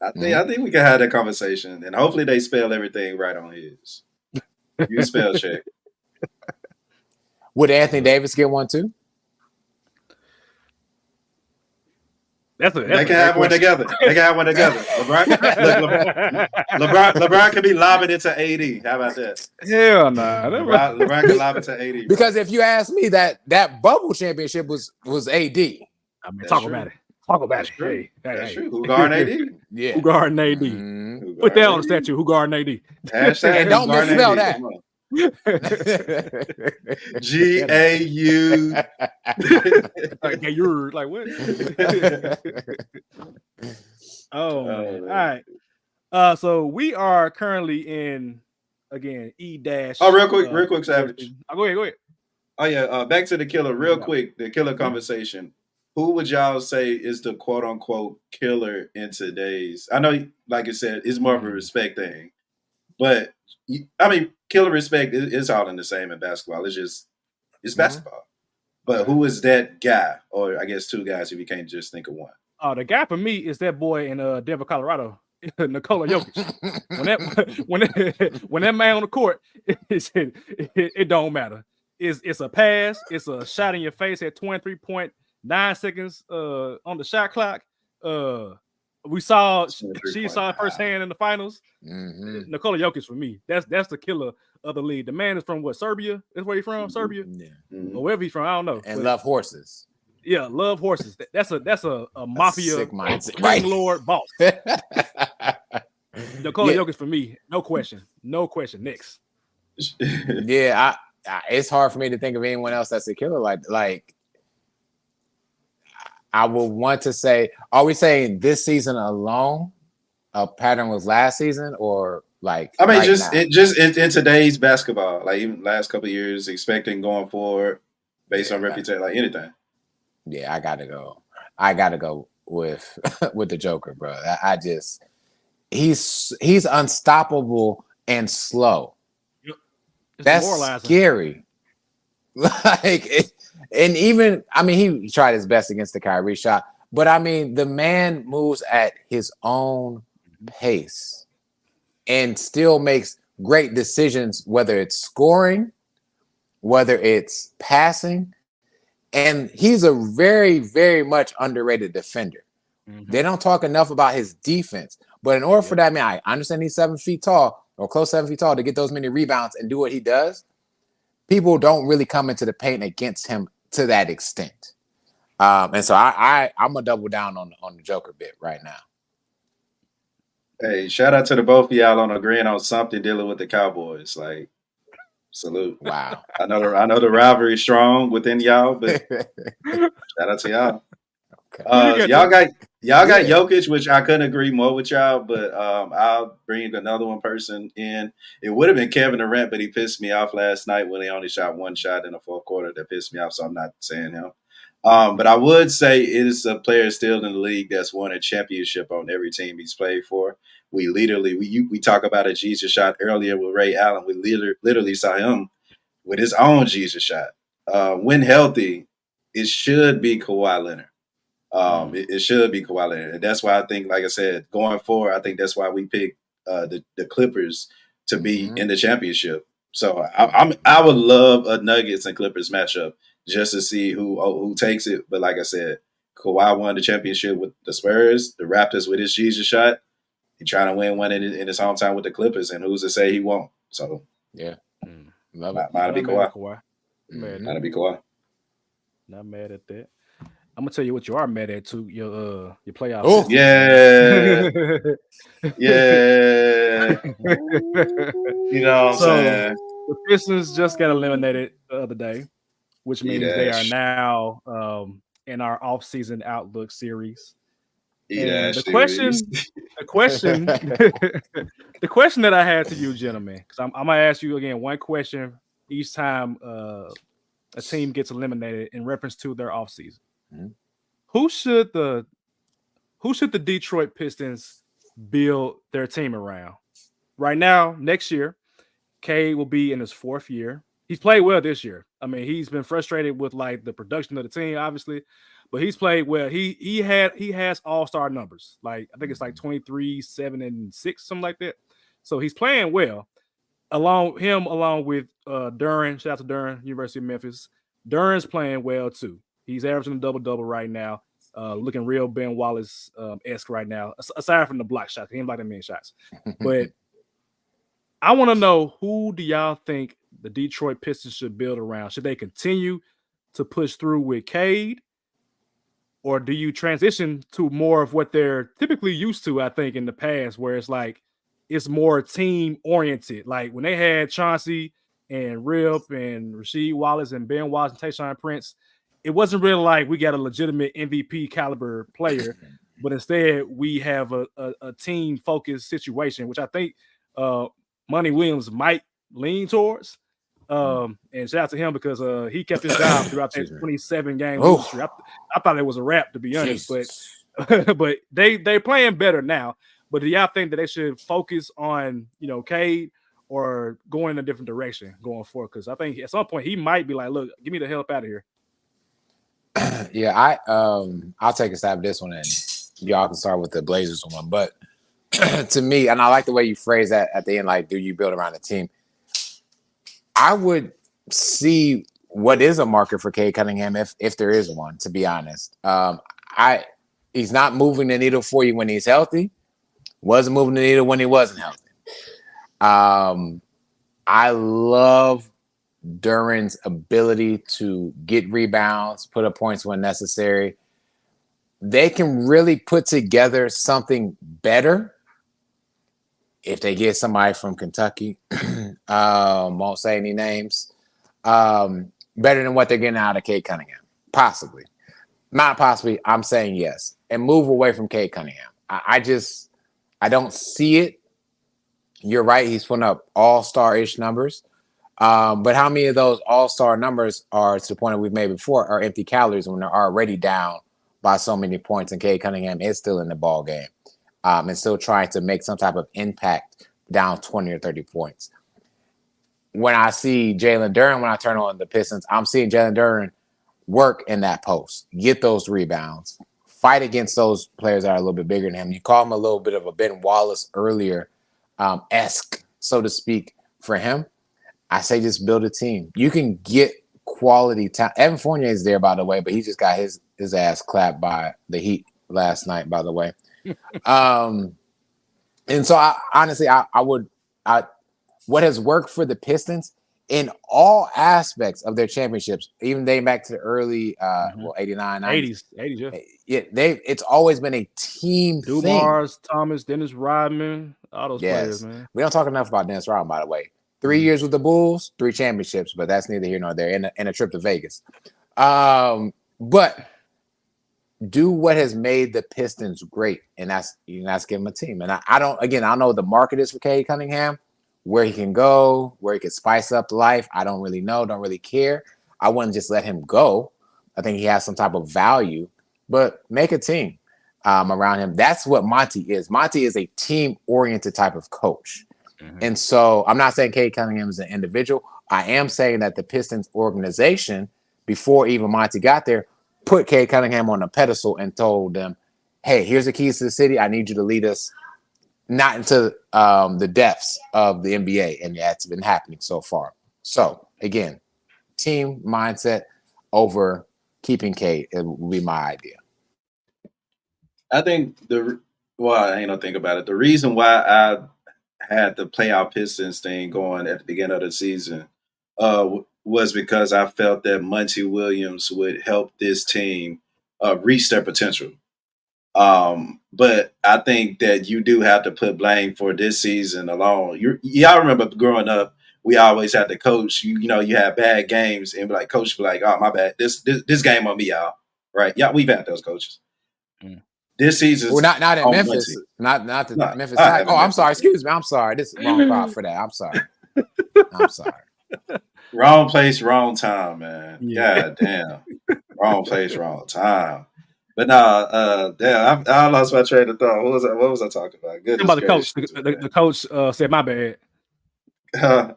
I think we can have that conversation. And hopefully they spell everything right on his. You spell check. Would Anthony Davis get one too? They can have one together. They can have one together. LeBron can be lobbing it to AD. How about that? Hell nah. LeBron can lob it to AD. Because if you ask me, that bubble championship was AD. I mean, talk about it. Talk about it. True. Hey, That's true. Who guarding AD? Yeah. Who guarding AD? Mm-hmm. Put that on the statue. Who guarding AD? Hashtag And don't misspell that. GAU. Okay, you're like what? Oh man. All right. So we are currently in again E dash. Oh, real quick, Savage. Go ahead. Oh yeah. Back to the killer, real quick. The killer conversation. Who would y'all say is the quote unquote killer in today's? I know, like I said, it's more of a respect thing, but I mean, killer respect is all in the same in basketball. It's basketball. But who is that guy? Or I guess two guys if you can't just think of one. The guy for me is that boy in Denver, Colorado, Nikola Jokic. when that man on the court, it don't matter. It's a pass, it's a shot in your face at 23.9 seconds on the shot clock. She saw it firsthand in the finals. Mm-hmm. Nikola Jokic for me. That's the killer of the league. The man is from what, Serbia? That's where he's from, Serbia? Yeah. Or wherever he's from, I don't know. And love horses. Yeah, love horses. That's a mafia sick mindset. right lord boss. Nikola Jokic for me, no question. Next. Yeah, it's hard for me to think of anyone else that's a killer. Like I would want to say, are we saying this season alone a pattern was last season, or like? I mean, right just now? in today's basketball, like even last couple of years, expecting going forward based on reputation, like anything. Yeah, I gotta go with with the Joker, bro. I just he's unstoppable and slow. Yep. That's scary. And even I mean, he tried his best against the Kyrie shot, but I mean, the man moves at his own pace and still makes great decisions, whether it's scoring, whether it's passing. And he's a very, very much underrated defender. Mm-hmm. They don't talk enough about his defense. But in order for that, man, I understand he's 7 feet tall or close 7 feet tall to get those many rebounds and do what he does. People don't really come into the paint against him to that extent. And so I'm gonna double down on the Joker bit right now. Hey, shout out to the both of y'all on agreeing on something dealing with the Cowboys. Like, salute. Wow. I know the rivalry is strong within y'all, but shout out to y'all. Okay. Y'all got Jokic, which I couldn't agree more with y'all, but I'll bring another person in. It would have been Kevin Durant, but he pissed me off last night when he only shot one shot in the fourth quarter. That pissed me off, so I'm not saying him. But I would say it is a player still in the league that's won a championship on every team he's played for. We talk about a Jesus shot earlier with Ray Allen. We literally saw him with his own Jesus shot. When healthy, it should be Kawhi Leonard. It should be Kawhi Leonard. And that's why I think, like I said, going forward, I think that's why we picked the Clippers to be in the championship. So I would love a Nuggets and Clippers matchup just to see who takes it. But like I said, Kawhi won the championship with the Spurs, the Raptors with his Jesus shot. He trying to win one in his hometown with the Clippers, and who's to say he won't? So yeah, might be Kawhi. Might be Kawhi. Not mad at that. I'm gonna tell you what you are mad at too. Your playoff. Oh yeah, yeah. You know what I'm saying? The Pistons just got eliminated the other day, which means they are now in our offseason outlook series. And the question that I had to you, gentlemen, because I'm gonna ask you again one question each time a team gets eliminated in reference to their offseason. Mm-hmm. Who should the Detroit Pistons build their team around? Right now, next year, Cade will be in his 4th year. He's played well this year. I mean, he's been frustrated with like the production of the team, obviously, but he's played well. He has all-star numbers. Like I think it's like 23, 7, and 6, something like that. So he's playing well. Along with Duren. Shout out to Duren, University of Memphis. Duren's playing well too. He's averaging a double-double right now. looking real Ben Wallace-esque right now, aside from the block shots. He ain't like that many shots. But I want to know, who do y'all think the Detroit Pistons should build around? Should they continue to push through with Cade? Or do you transition to more of what they're typically used to, I think, in the past, where it's like it's more team-oriented? Like when they had Chauncey and Rip and Rasheed Wallace and Ben Wallace and Tayshaun Prince, it wasn't really like we got a legitimate MVP caliber player, but instead we have a team-focused situation, which I think Monty Williams might lean towards. And shout out to him because he kept his job throughout that 27-game losing streak. I thought it was a wrap, to be honest, but they playing better now. But do y'all think that they should focus on, Cade, or going in a different direction going forward? Because I think at some point he might be like, look, give me the help out of here. Yeah, I'll take a stab at this one, and y'all can start with the Blazers one. But to me, and I like the way you phrase that at the end, like, do you build around the team? I would see what is a market for Cade Cunningham if there is one, to be honest. He's not moving the needle for you when he's healthy. Wasn't moving the needle when he wasn't healthy. I love Duren's ability to get rebounds, put up points when necessary. They can really put together something better if they get somebody from Kentucky. Won't say any names. Better than what they're getting out of Cade Cunningham. Possibly. Not possibly. I'm saying yes. And move away from Cade Cunningham. I don't see it. You're right. He's putting up all-star-ish numbers. But how many of those all-star numbers are, to the point that we've made before, are empty calories when they're already down by so many points, and Cade Cunningham is still in the ball game and still trying to make some type of impact down 20 or 30 points. When I see Jalen Duren, when I turn on the Pistons, I'm seeing Jalen Duren work in that post, get those rebounds, fight against those players that are a little bit bigger than him. You call him a little bit of a Ben Wallace earlier esque, so to speak, for him. I say just build a team. You can get quality talent. Evan Fournier is there, by the way, but he just got his ass clapped by the Heat last night, by the way. And so what has worked for the Pistons in all aspects of their championships, even dating back to the early 89, 80s, yeah. It's always been a team thing. Dumars, Thomas, Dennis Rodman, all those players, man. We don't talk enough about Dennis Rodman, by the way. 3 years with the Bulls, 3 championships, but that's neither here nor there, and a trip to Vegas. But do what has made the Pistons great, and that's give them a team. And I don't know what the market is for Cade Cunningham, where he can go, where he can spice up life. I don't really know, don't really care. I wouldn't just let him go. I think he has some type of value, but make a team around him. That's what Monty is. Monty is a team-oriented type of coach. And so I'm not saying Cade Cunningham is an individual. I am saying that the Pistons organization, before even Monty got there, put Cade Cunningham on a pedestal and told them, hey, here's the keys to the city. I need you to lead us not into the depths of the NBA. And that's been happening so far. So, again, team mindset over keeping Cade, it would be my idea. I think I ain't no think about it. The reason why I had the playoff Pistons thing going at the beginning of the season was because I felt that Monty Williams would help this team reach their potential. But I think that you do have to put blame for this season alone. Y'all remember growing up, we always had to coach. You had bad games and coach be like, oh, my bad. This game on me, y'all. Right? Yeah, we've had those coaches. This season, not in Memphis, not the Memphis. I'm sorry. Excuse me. I'm sorry. This is the wrong crowd for that. I'm sorry. Wrong place, wrong time, man. Yeah. God damn. Wrong place, wrong time. But damn, I lost my train of thought. What was I talking about? Goodness about the coach. The coach said my bad. The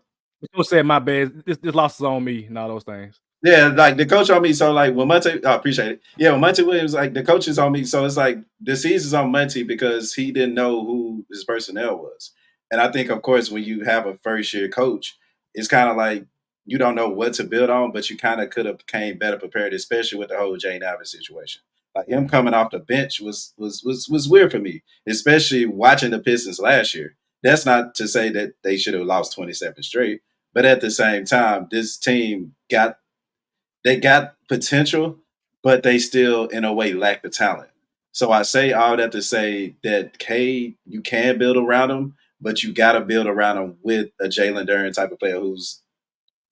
coach said my bad. This loss is on me and all those things. Yeah, like the coach on me. So when Monty, I appreciate it. Yeah, when Monty Williams, the coach is on me. So it's like the season's on Monty because he didn't know who his personnel was. And I think, of course, when you have a first-year coach, it's kind of like you don't know what to build on, but you kind of could have came better prepared, especially with the whole Jane Abbott situation. Like him coming off the bench was weird for me, especially watching the Pistons last year. That's not to say that they should have lost 27 straight, but at the same time, this team got potential, but they still, in a way, lack the talent. So I say all that to say that Cade, you can build around him, but you got to build around him with a Jalen Duren type of player who's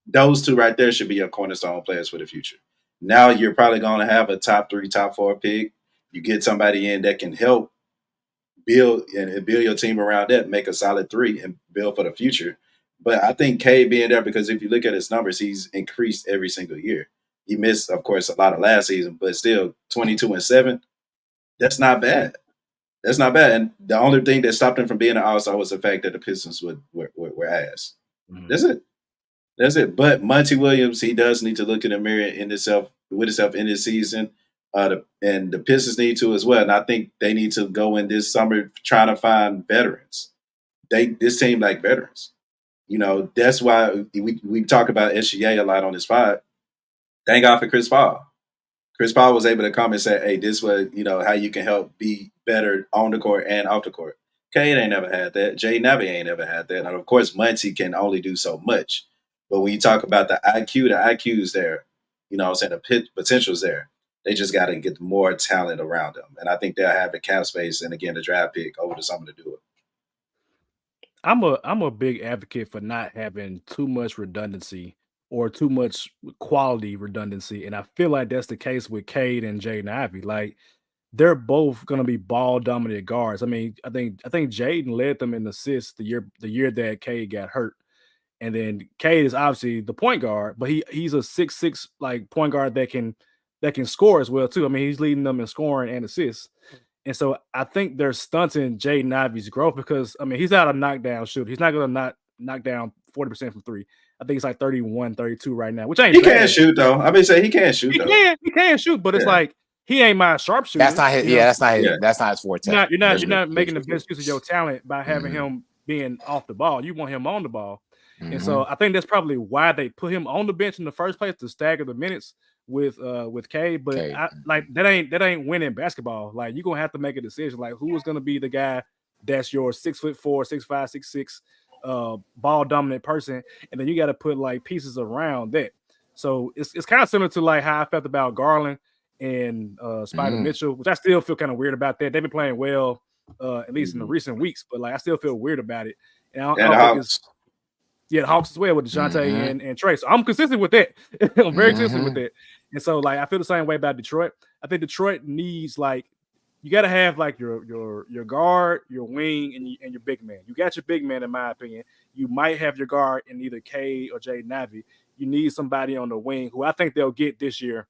those two right there should be your cornerstone players for the future. Now you're probably going to have a top 3, top 4 pick. You get somebody in that can help build your team around that, make a solid 3 and build for the future. But I think Cade being there, because if you look at his numbers, he's increased every single year. He missed, of course, a lot of last season, but still 22-7. That's not bad. That's not bad. And the only thing that stopped him from being an all-star was the fact that the Pistons were ass. Mm-hmm. That's it. But Monty Williams, he does need to look in the mirror in himself in this season. And the Pistons need to as well. And I think they need to go in this summer trying to find veterans. This team like veterans. You know, that's why we talk about SGA a lot on this pod. Thank God for Chris Paul. Chris Paul was able to come and say, hey, this was, how you can help be better on the court and off the court. Cade ain't never had that. Jay Navi ain't never had that. And of course, Monty can only do so much. But when you talk about the IQ is there. You know what I'm saying? The potential's there. They just got to get more talent around them. And I think they'll have the cap space and, again, the draft pick over the summer to do it. I'm a big advocate for not having too much redundancy or too much quality redundancy. And I feel like that's the case with Cade and Jaden Ivey. Like, they're both going to be ball dominant guards. I mean, I think Jaden led them in assists the year that Cade got hurt. And then Cade is obviously the point guard, but he's a 6'6" like point guard that can score as well too. I mean, he's leading them in scoring and assists. And so I think they're stunting Jaden Ivey's growth because, I mean, he's not a knockdown shooter. He's not going to knock down 40% from 3. I think it's like 31, 32 right now, which ain't bad. He can't shoot, though. I mean, say he can't shoot, though. He can shoot, but it's like he ain't my sharpshooter. That's not his. Yeah, that's not his forte. You're not making the best use of your talent by having him being off the ball. You want him on the ball. And so I think that's probably why they put him on the bench in the first place to stagger the minutes with Cade. But that ain't winning basketball. Like, you're gonna have to make a decision. Like, who is gonna be the guy that's your 6'4", 6'5", 6'6" ball dominant person, and then you got to put like pieces around that. So it's kind of similar to like how I felt about Garland and Spider Mitchell, which I still feel kind of weird about that. They've been playing well, at least in the recent weeks, but like I still feel weird about it. And I don't think it's the Hawks as well with DeJounte and Trey. So I'm consistent with that. I'm very consistent with that. And so like I feel the same way about Detroit. I think Detroit needs like you got to have like your guard, your wing, and your big man. You got your big man, in my opinion. You might have your guard in either Cade or Jaden Ivey. You need somebody on the wing who I think they'll get this year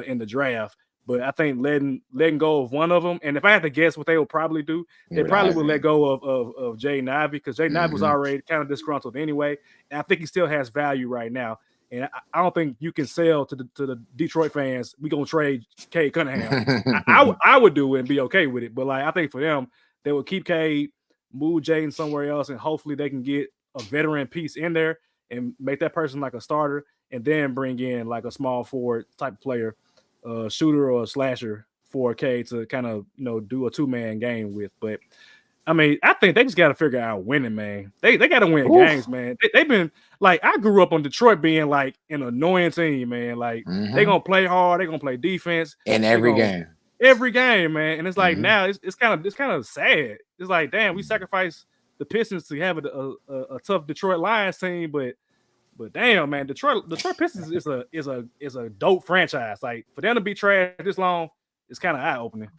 in the draft. But I think letting go of one of them, and if I had to guess what they will probably do, they probably would let go of Jaden Ivey because Jaden Ivey was already kind of disgruntled anyway. And I think he still has value right now. And I don't think you can sell to the Detroit fans, we're going to trade Cade Cunningham. I would do it and be okay with it. But like I think for them, they would keep Cade, move Jaden somewhere else, and hopefully they can get a veteran piece in there and make that person like a starter and then bring in like a small forward type player. Shooter or a slasher for Cade to kind of do a 2-man game with. But I mean, I think they just got to figure out winning, man. They got to win games, man. They've been like, I grew up on Detroit being like an annoying team, man. Like they gonna play hard, they gonna play defense in every game, man. And it's like now it's kind of sad. It's like, damn, we sacrificed the Pistons to have a tough Detroit Lions team, but damn, man, Detroit Pistons is a dope franchise. Like for them to be trash this long, it's kind of eye opening.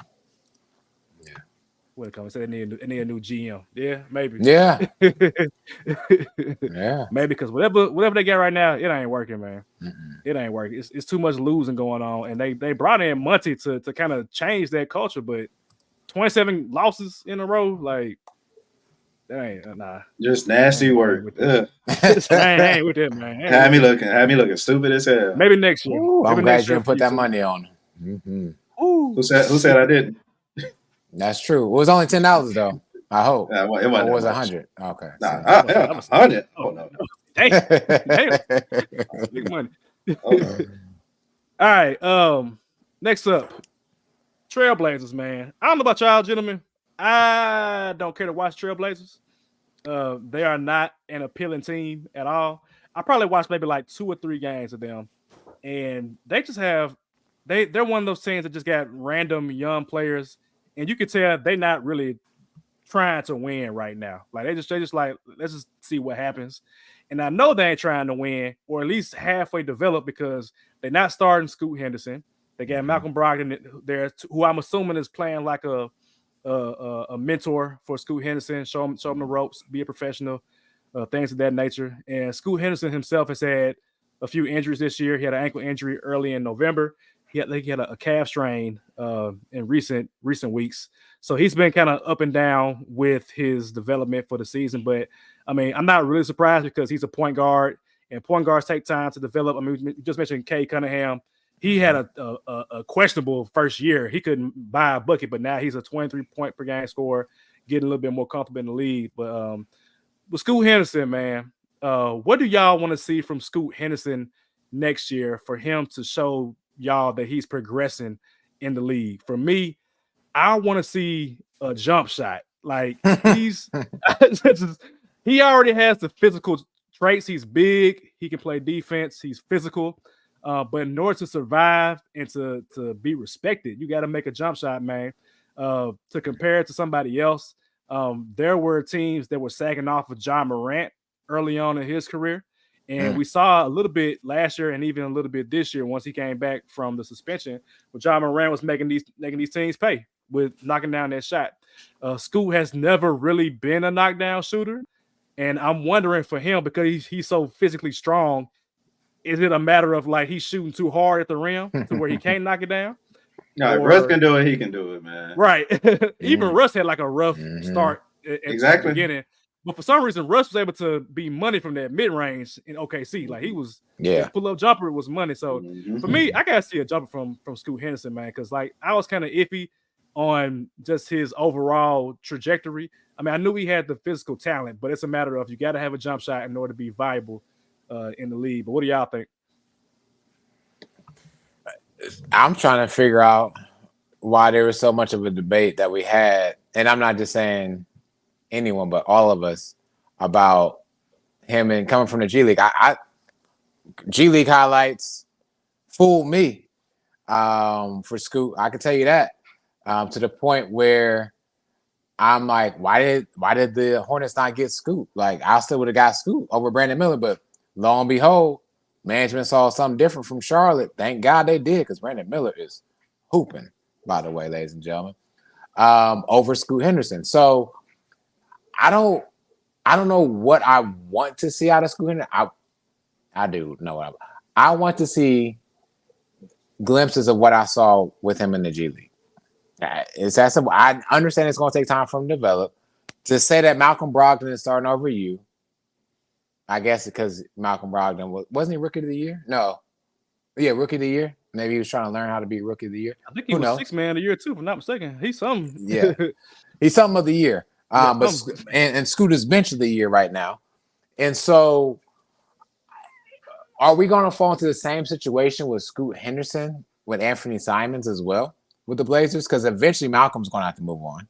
Yeah. What it comes? They need a new GM. Yeah, maybe. Yeah. Yeah. Maybe because whatever they got right now, it ain't working, man. It ain't working. It's too much losing going on, and they brought in Monty to kind of change that culture, but 27 losses in a row, like. That ain't nah. Just nasty work. I ain't with that, man. Had me looking stupid as hell. Maybe next year. Ooh, I'm glad you didn't put that money on him. Who said I didn't? That's true. It was only $10 though. I hope. It was 100. Okay. Nah, 100. Oh no. Damn. Big money. All right. Next up, Trailblazers, man. I don't know about y'all, gentlemen. I don't care to watch Trailblazers. They are not an appealing team at all. I probably watched maybe like 2 or 3 games of them, and they just have they're one of those teams that just got random young players, and you can tell they're not really trying to win right now. Like they just like, let's just see what happens. And I know they ain't trying to win, or at least halfway develop, because they're not starting Scoot Henderson. They got Malcolm Brogdon there, who I'm assuming is playing like a mentor for Scoot Henderson, show him the ropes, be a professional, things of that nature. And Scoot Henderson himself has had a few injuries this year. He had an ankle injury early in November. He had a calf strain in recent weeks. So he's been kind of up and down with his development for the season. But I mean, I'm not really surprised because he's a point guard, and point guards take time to develop. I mean, we just mentioned Kay Cunningham. He had a questionable first year. He couldn't buy a bucket, but now he's a 23-point per game scorer, getting a little bit more comfortable in the league. But with Scoot Henderson, man, what do y'all want to see from Scoot Henderson next year for him to show y'all that he's progressing in the league? For me, I want to see a jump shot. Like he already has the physical traits. He's big. He can play defense. He's physical. But in order to survive and to be respected, you got to make a jump shot, man. To compare it to somebody else, there were teams that were sagging off of Ja Morant early on in his career. And we saw a little bit last year and even a little bit this year once he came back from the suspension, where Ja Morant was making these teams pay with knocking down that shot. Scoot has never really been a knockdown shooter. And I'm wondering for him, because he's so physically strong, is it a matter of like he's shooting too hard at the rim to where he can't knock it down? No, if Russ can do it, he can do it, man. Right. Even Russ had like a rough start at the beginning. But for some reason, Russ was able to be money from that mid-range in OKC. Like he was, his pull-up jumper was money. So for me, I gotta see a jumper from Scoot Henderson, man, because like I was kind of iffy on just his overall trajectory. I mean, I knew he had the physical talent, but it's a matter of you got to have a jump shot in order to be viable in the league. But what do y'all think? I'm trying to figure out why there was so much of a debate that we had, and I'm not just saying anyone, but all of us, about him and coming from the G League. I G League highlights fooled me for Scoot. I can tell you that, to the point where I'm like, why did the Hornets not get Scoot? Like, I still would have got Scoot over Brandon Miller, but lo and behold, management saw something different from Charlotte. Thank God they did, because Brandon Miller is hooping, by the way, ladies and gentlemen, over Scoot Henderson. So I don't know what I want to see out of Scoot Henderson. I do know what I want to see. Glimpses of what I saw with him in the G League. It's that simple. I understand it's going to take time for him to develop. To say that Malcolm Brogdon is starting over you, I guess because Malcolm Brogdon wasn't he Rookie of the Year? No. Yeah, Rookie of the Year. Maybe he was trying to learn how to be Rookie of the Year. I think he was Sixth Man of the Year too, if I'm not mistaken. He's something. Yeah. He's something of the year. But Scooter's Bench of the Year right now. And so are we going to fall into the same situation with Scoot Henderson, with Anthony Simons as well, with the Blazers? Because eventually Malcolm's going to have to move on.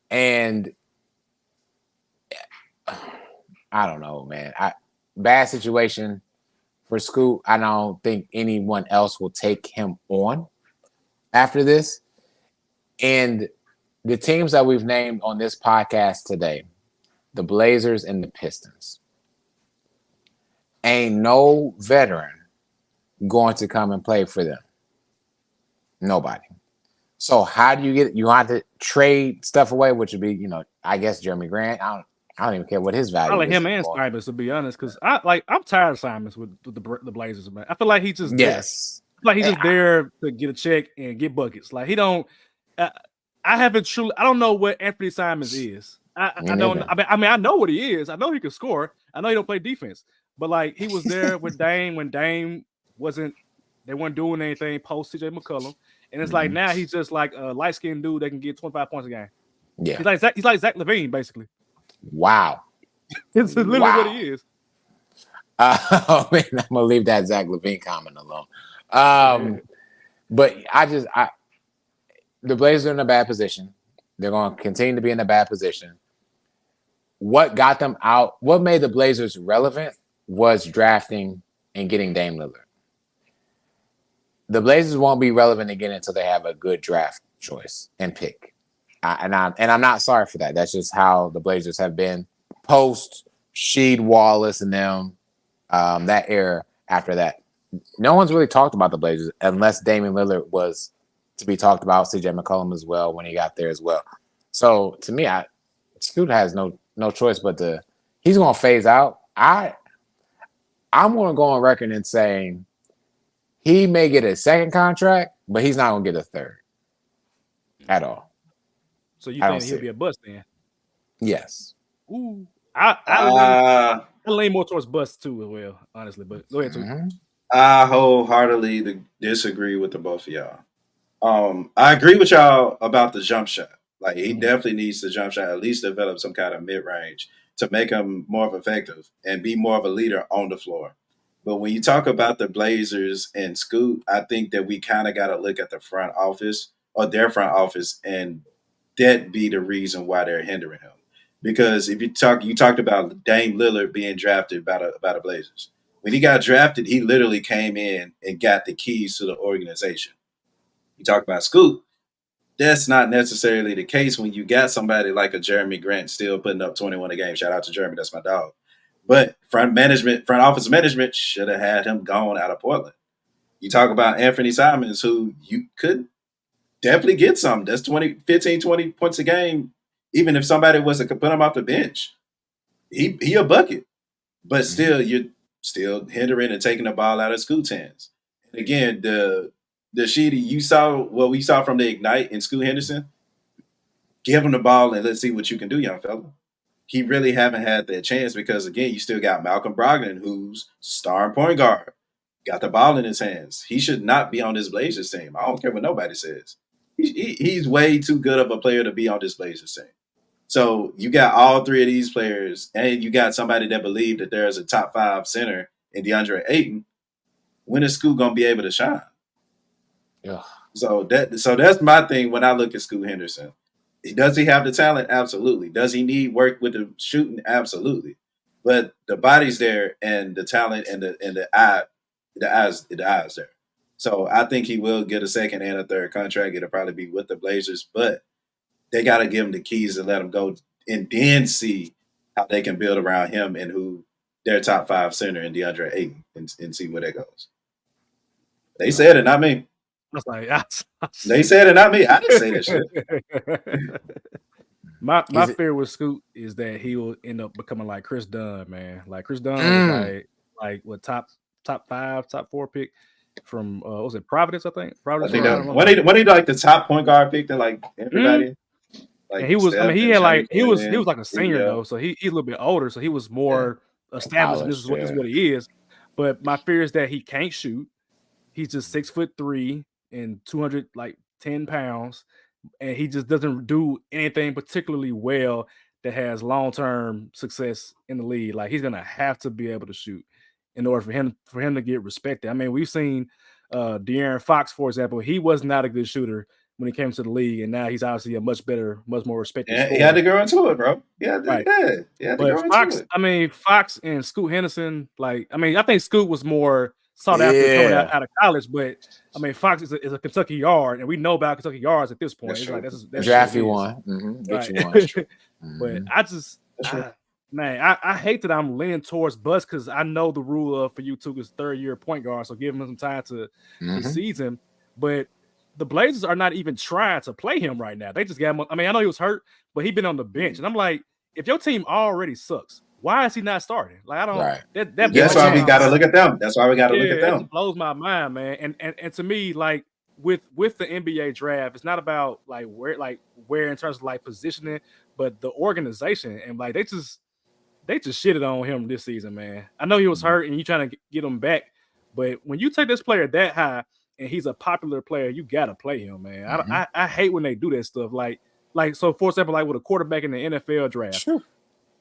And I don't know, man. Bad situation for Scoot. I don't think anyone else will take him on after this. And the teams that we've named on this podcast today, the Blazers and the Pistons, ain't no veteran going to come and play for them. Nobody. So how do you have to trade stuff away, which would be, I guess Jeremy Grant. I don't even care what his value is. Probably him and Simons, to be honest, because I'm tired of Simons with the Blazers, man. I feel like he's just there. Like he's just there to get a check and get buckets. Like he don't. I don't know what Anthony Simons is. I don't. I mean, I know what he is. I know he can score. I know he don't play defense. But like he was there with Dame when Dame they weren't doing anything post CJ McCollum, and it's like now he's just like a light skinned dude that can get 25 points a game. Yeah, he's like Zach LaVine basically. Wow, it's literally what he is. Man, I'm gonna leave that Zach LaVine comment alone. But the Blazers are in a bad position. They're going to continue to be in a bad position. What got them out? What made the Blazers relevant was drafting and getting Dame Lillard. The Blazers won't be relevant again until they have a good draft choice and pick. And I'm not sorry for that. That's just how the Blazers have been post Sheed, Wallace, and them. That era after that, no one's really talked about the Blazers unless Damian Lillard was to be talked about. CJ McCollum as well when he got there as well. So to me, Scoot has no choice but he's going to phase out. I'm going to go on record and saying he may get a second contract, but he's not going to get a third at all. So you think he'll be a bust then? Yes. Ooh, I lean more towards bust too as well, honestly. But go ahead, too. Mm-hmm. I wholeheartedly disagree with the both of y'all. I agree with y'all about the jump shot. Like he definitely needs the jump shot, at least develop some kind of mid-range to make him more effective and be more of a leader on the floor. But when you talk about the Blazers and Scoot, I think that we kind of got to look at the front office or their front office, and that be the reason why they're hindering him. Because if you talked about Dame Lillard being drafted by the Blazers. When he got drafted, he literally came in and got the keys to the organization. You talk about Scoot, that's not necessarily the case when you got somebody like a Jeremy Grant still putting up 21 a game. Shout out to Jeremy, that's my dog. But front office management should have had him gone out of Portland. You talk about Anthony Simons, who you could definitely get some. That's 15, 20 points a game. Even if somebody was to put him off the bench, he a bucket. But still, you're still hindering and taking the ball out of Scoot's hands. And again, the Sheedy, we saw from the Ignite in Scoot Henderson, give him the ball and let's see what you can do, young fella. He really haven't had that chance because, again, you still got Malcolm Brogdon, who's starring point guard, got the ball in his hands. He should not be on this Blazers team. I don't care what nobody says. He's way too good of a player to be on this Blazers team. So you got all three of these players, and you got somebody that believed that there's a top 5 center in DeAndre Ayton. When is Scoot gonna be able to shine? Yeah. So that's my thing when I look at Scoot Henderson. Does he have the talent? Absolutely. Does he need work with the shooting? Absolutely. But the body's there, and the talent and the eyes there. So I think he will get a second and a third contract. It'll probably be with the Blazers, but they got to give him the keys and let him go, and then see how they can build around him and who their top 5 center in DeAndre Ayton and see where that goes. They said it, not me. They said it, not me. I didn't say that shit. My fear with Scoot is that he will end up becoming like Chris Dunn, man. Like Chris Dunn was like what top 5, top 4 pick from was it Providence? I think Providence. When he like the top point guard pick that like everybody. Like and he was. I mean, he had like he was like a senior though, so he's a little bit older, so he was more established. This is what he is. But my fear is that he can't shoot. He's just 6'3" and 210 pounds, and he just doesn't do anything particularly well that has long-term success in the league. Like he's gonna have to be able to shoot in order for him to get respected. I mean, we've seen De'Aaron Fox, for example. He was not a good shooter when he came to the league, and now he's obviously a much more respected scorer. He had to go into it, bro. Fox and Scoot Henderson, I think Scoot was more sought after coming out of college, but I mean, Fox is a Kentucky yard, and we know about Kentucky yards at this point. That's it's true. like that's draft you one, get you one. That's true. But I hate that I'm leaning towards bust because I know the rule of for you two is 3rd-year point guard, so give him some time to season. But the Blazers are not even trying to play him right now. They just got him. I mean, I know he was hurt, but he's been on the bench, and I'm like, if your team already sucks, why is he not starting? Like I don't. Right. That's why we got to look at them. That's why we got to look at them. It blows my mind, man. And to me, like with the NBA draft, it's not about where in terms of like positioning, but the organization, and like they just shitted on him this season, man. I know he was hurt, and you trying to get him back, but when you take this player that high and he's a popular player, you gotta play him, man. I hate when they do that stuff. Like so, for example, like with a quarterback in the NFL draft. Sure.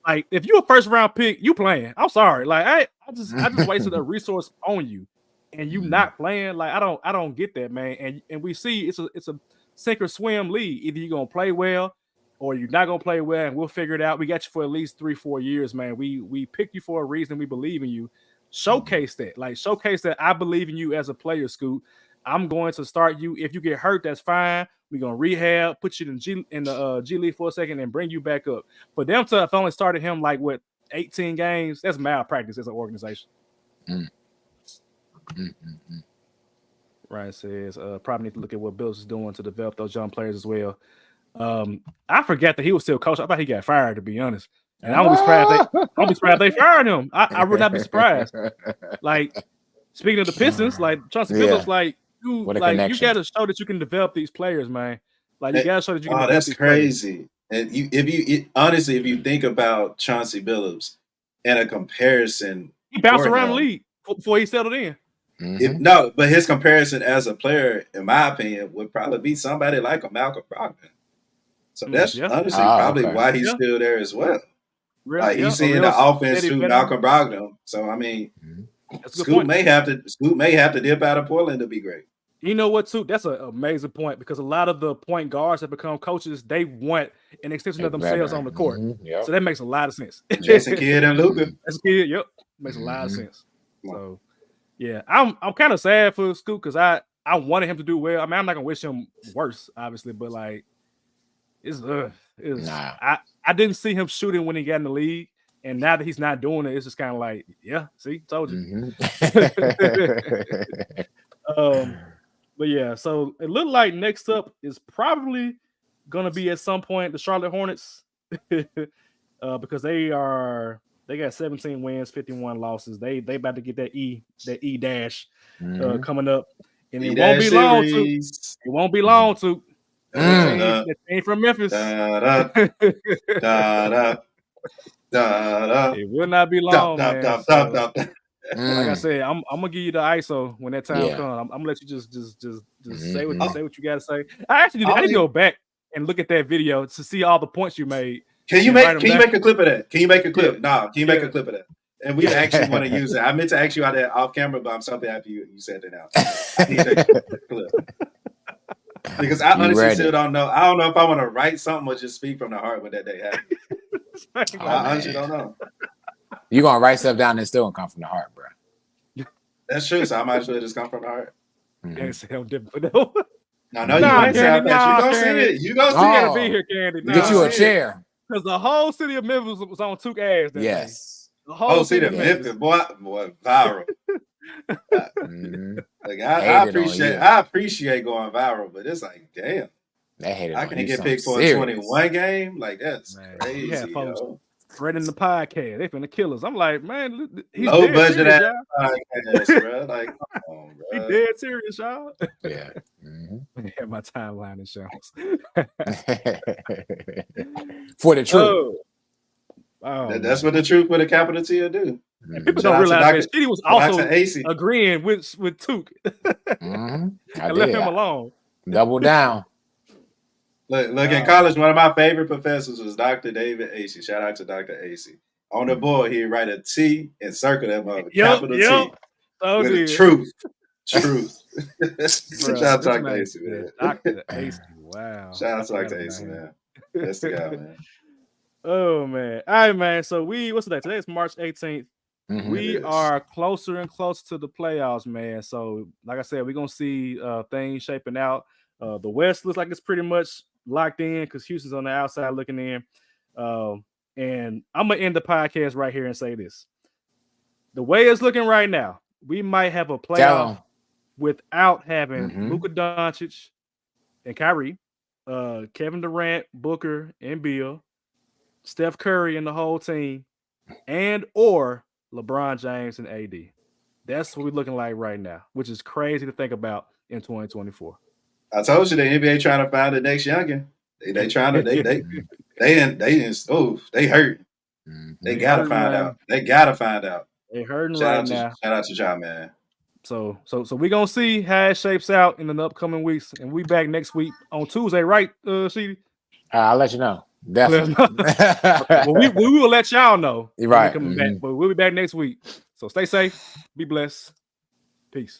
Like if you're a 1st-round pick, you playing. I'm sorry. Like I just wasted a resource on you, and you not playing. Like I don't get that, man. And we see it's a sink or swim league. Either you're gonna play well or you're not gonna play well, and we'll figure it out. We got you for at least 3-4 years, man. We picked you for a reason. We believe in you. Showcase that. Like, showcase that I believe in you as a player, Scoot. I'm going to start you. If you get hurt, that's fine. We're gonna rehab, put you in the G League for a second, and bring you back up. For them to have only started him like what 18 games, that's malpractice as an organization. Ryan says probably need to look at what Bills is doing to develop those young players as well. I forgot that he was still coach. I thought he got fired, to be honest. And I won't be surprised they fired him. I would not be surprised. Like, speaking of the Pistons, like Chauncey Billups, like you got to show that you can develop these players, man. Like, you got to show that you can. Oh, that's crazy. And honestly, if you think about Chauncey Billups in a comparison, he bounced around the league before he settled in. But his comparison as a player, in my opinion, would probably be somebody like a Malcolm Brogdon. So that's honestly probably why he's still there as well. Like, he's seeing the offense through Malcolm Brogdon. So I mean, Scoot may have to dip out of Portland to be great. You know what, too? That's an amazing point, because a lot of the point guards that become coaches, they want an extension of themselves on the court. So that makes a lot of sense. Jason Kidd and Luka. Jason Kidd, makes a lot of sense. So yeah, I'm kind of sad for Scoot, because I wanted him to do well. I mean, I'm not gonna wish him worse, obviously, but like I didn't see him shooting when he got in the league, and now that he's not doing it, it's just kind of like, see, told you. But yeah, so it looked like next up is probably gonna be at some point the Charlotte Hornets, because they got 17 wins, 51 losses. They about to get that E dash coming up, and it won't be long to. It won't be long to. That team from Memphis. It will not be long, man. Like I said, I'm gonna give you the ISO when that time comes. I'm gonna let you just say what you gotta say. I didn't go back and look at that video to see all the points you made. Can you make a clip of that? Can you make a clip? Can you make a clip of that? And we actually want to use it. I meant to ask you out there off camera, but I'm so happy you said that now. I need that clip. Because I honestly still don't know. I don't know if I want to write something or just speak from the heart when that day happened. I honestly don't know. You're gonna write stuff down and still gonna come from the heart, bro. That's true. So I might as well just come from the heart. Can't sound different though. No, you ain't sound that. You gonna see it. You gonna see it. Be here, Candy. Get you a chair. Because the whole city of Memphis was on Took ass. Yes. The whole city of Memphis, boy, viral. Like I appreciate going viral, but it's like, damn. I can get picked for a 21 game. Like, that's crazy. Yeah, folks spreading the podcast. They finna kill us. I'm like, man, he's low budget ass podcast, bro. Like, come on, bro. He dead serious, y'all. Yeah. Have my timeline in shows. For the truth. That's what the truth with a capital T will do. People don't realize that Shitty was also agreeing with Took. And left him alone. Double down. Look, in college, one of my favorite professors was Dr. David Acey. Shout out to Dr. Acey. On the board, he'd write a T and circle that mother, capital T. With the truth. Truth. Shout out to Dr. Acey, man. Dr. Acey, wow. Shout out to Dr. Acey, man. That's the guy, man. Oh, man. All right, man. So what's the day? Today is March 18th. We are closer and closer to the playoffs, man. So, like I said, we're going to see things shaping out. The West looks like it's pretty much locked in because Houston's on the outside looking in. And I'm going to end the podcast right here and say this. The way it's looking right now, we might have a playoff without having Luka Doncic and Kyrie, Kevin Durant, Booker, and Bill, Steph Curry and the whole team, and or LeBron James and AD. That's what we're looking like right now, which is crazy to think about in 2024. I told you the NBA trying to find the next youngin. They trying to they hurt. They gotta find out. They gotta find out. They hurting right now. Shout out to y'all, man. So we're gonna see how it shapes out in the upcoming weeks, and we back next week on Tuesday, right, Sheedy? I'll let you know. Definitely. Well, we will let y'all know. You're right. Coming back, but we'll be back next week. So stay safe, be blessed. Peace.